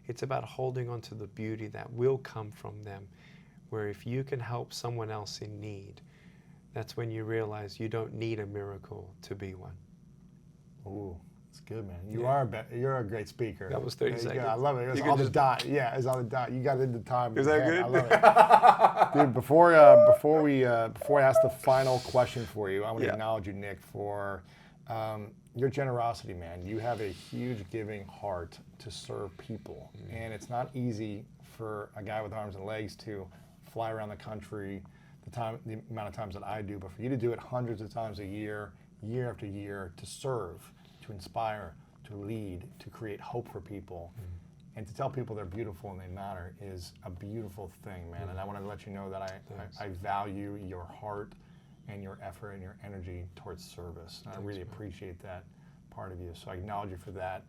Speaker 1: It's about holding on to the beauty that will come from them. Where if you can help someone else in need, that's when you realize you don't need a miracle to be one.
Speaker 2: Ooh, that's good, man. You're a great speaker.
Speaker 1: That was 30 seconds.
Speaker 2: I love it. It was on the dot. Yeah, it was on the dot. You got it in the time.
Speaker 1: Is that good?
Speaker 2: I love it. Dude, before I ask the final question for you, I want to acknowledge you, Nick, for your generosity, man. You have a huge giving heart to serve people. And it's not easy for a guy with arms and legs to fly around the country the amount of times that I do, but for you to do it hundreds of times a year, year after year, to serve, to inspire, to lead, to create hope for people, and to tell people they're beautiful and they matter is a beautiful thing, man. And I want to let you know that I value your heart and your effort and your energy towards service. And I really appreciate that part of you. So I acknowledge you for that.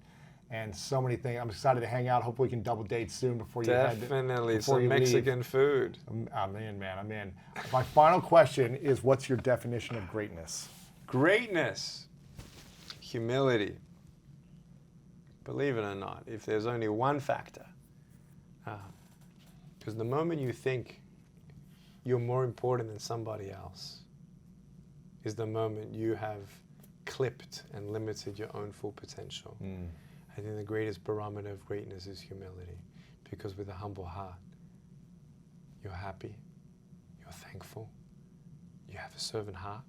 Speaker 2: And so many things. I'm excited to hang out. Hopefully we can double date soon before you
Speaker 1: Definitely. Some Mexican food.
Speaker 2: I'm in, man. I'm in. My final question is, what's your definition of greatness?
Speaker 1: Greatness. Humility. Believe it or not, if there's only one factor, because the moment you think you're more important than somebody else is the moment you have clipped and limited your own full potential. I think the greatest barometer of greatness is humility, because with a humble heart, you're happy, you're thankful, you have a servant heart,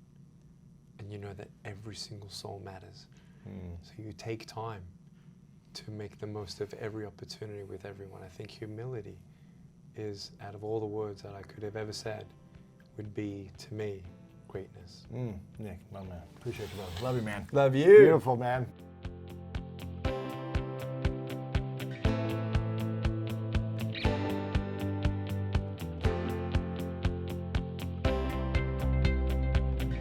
Speaker 1: and you know that every single soul matters. So you take time to make the most of every opportunity with everyone. I think humility is, out of all the words that I could have ever said, would be, to me, greatness.
Speaker 2: Nick, my man. Appreciate you, brother. Love you, man.
Speaker 1: Love you.
Speaker 2: Beautiful, man.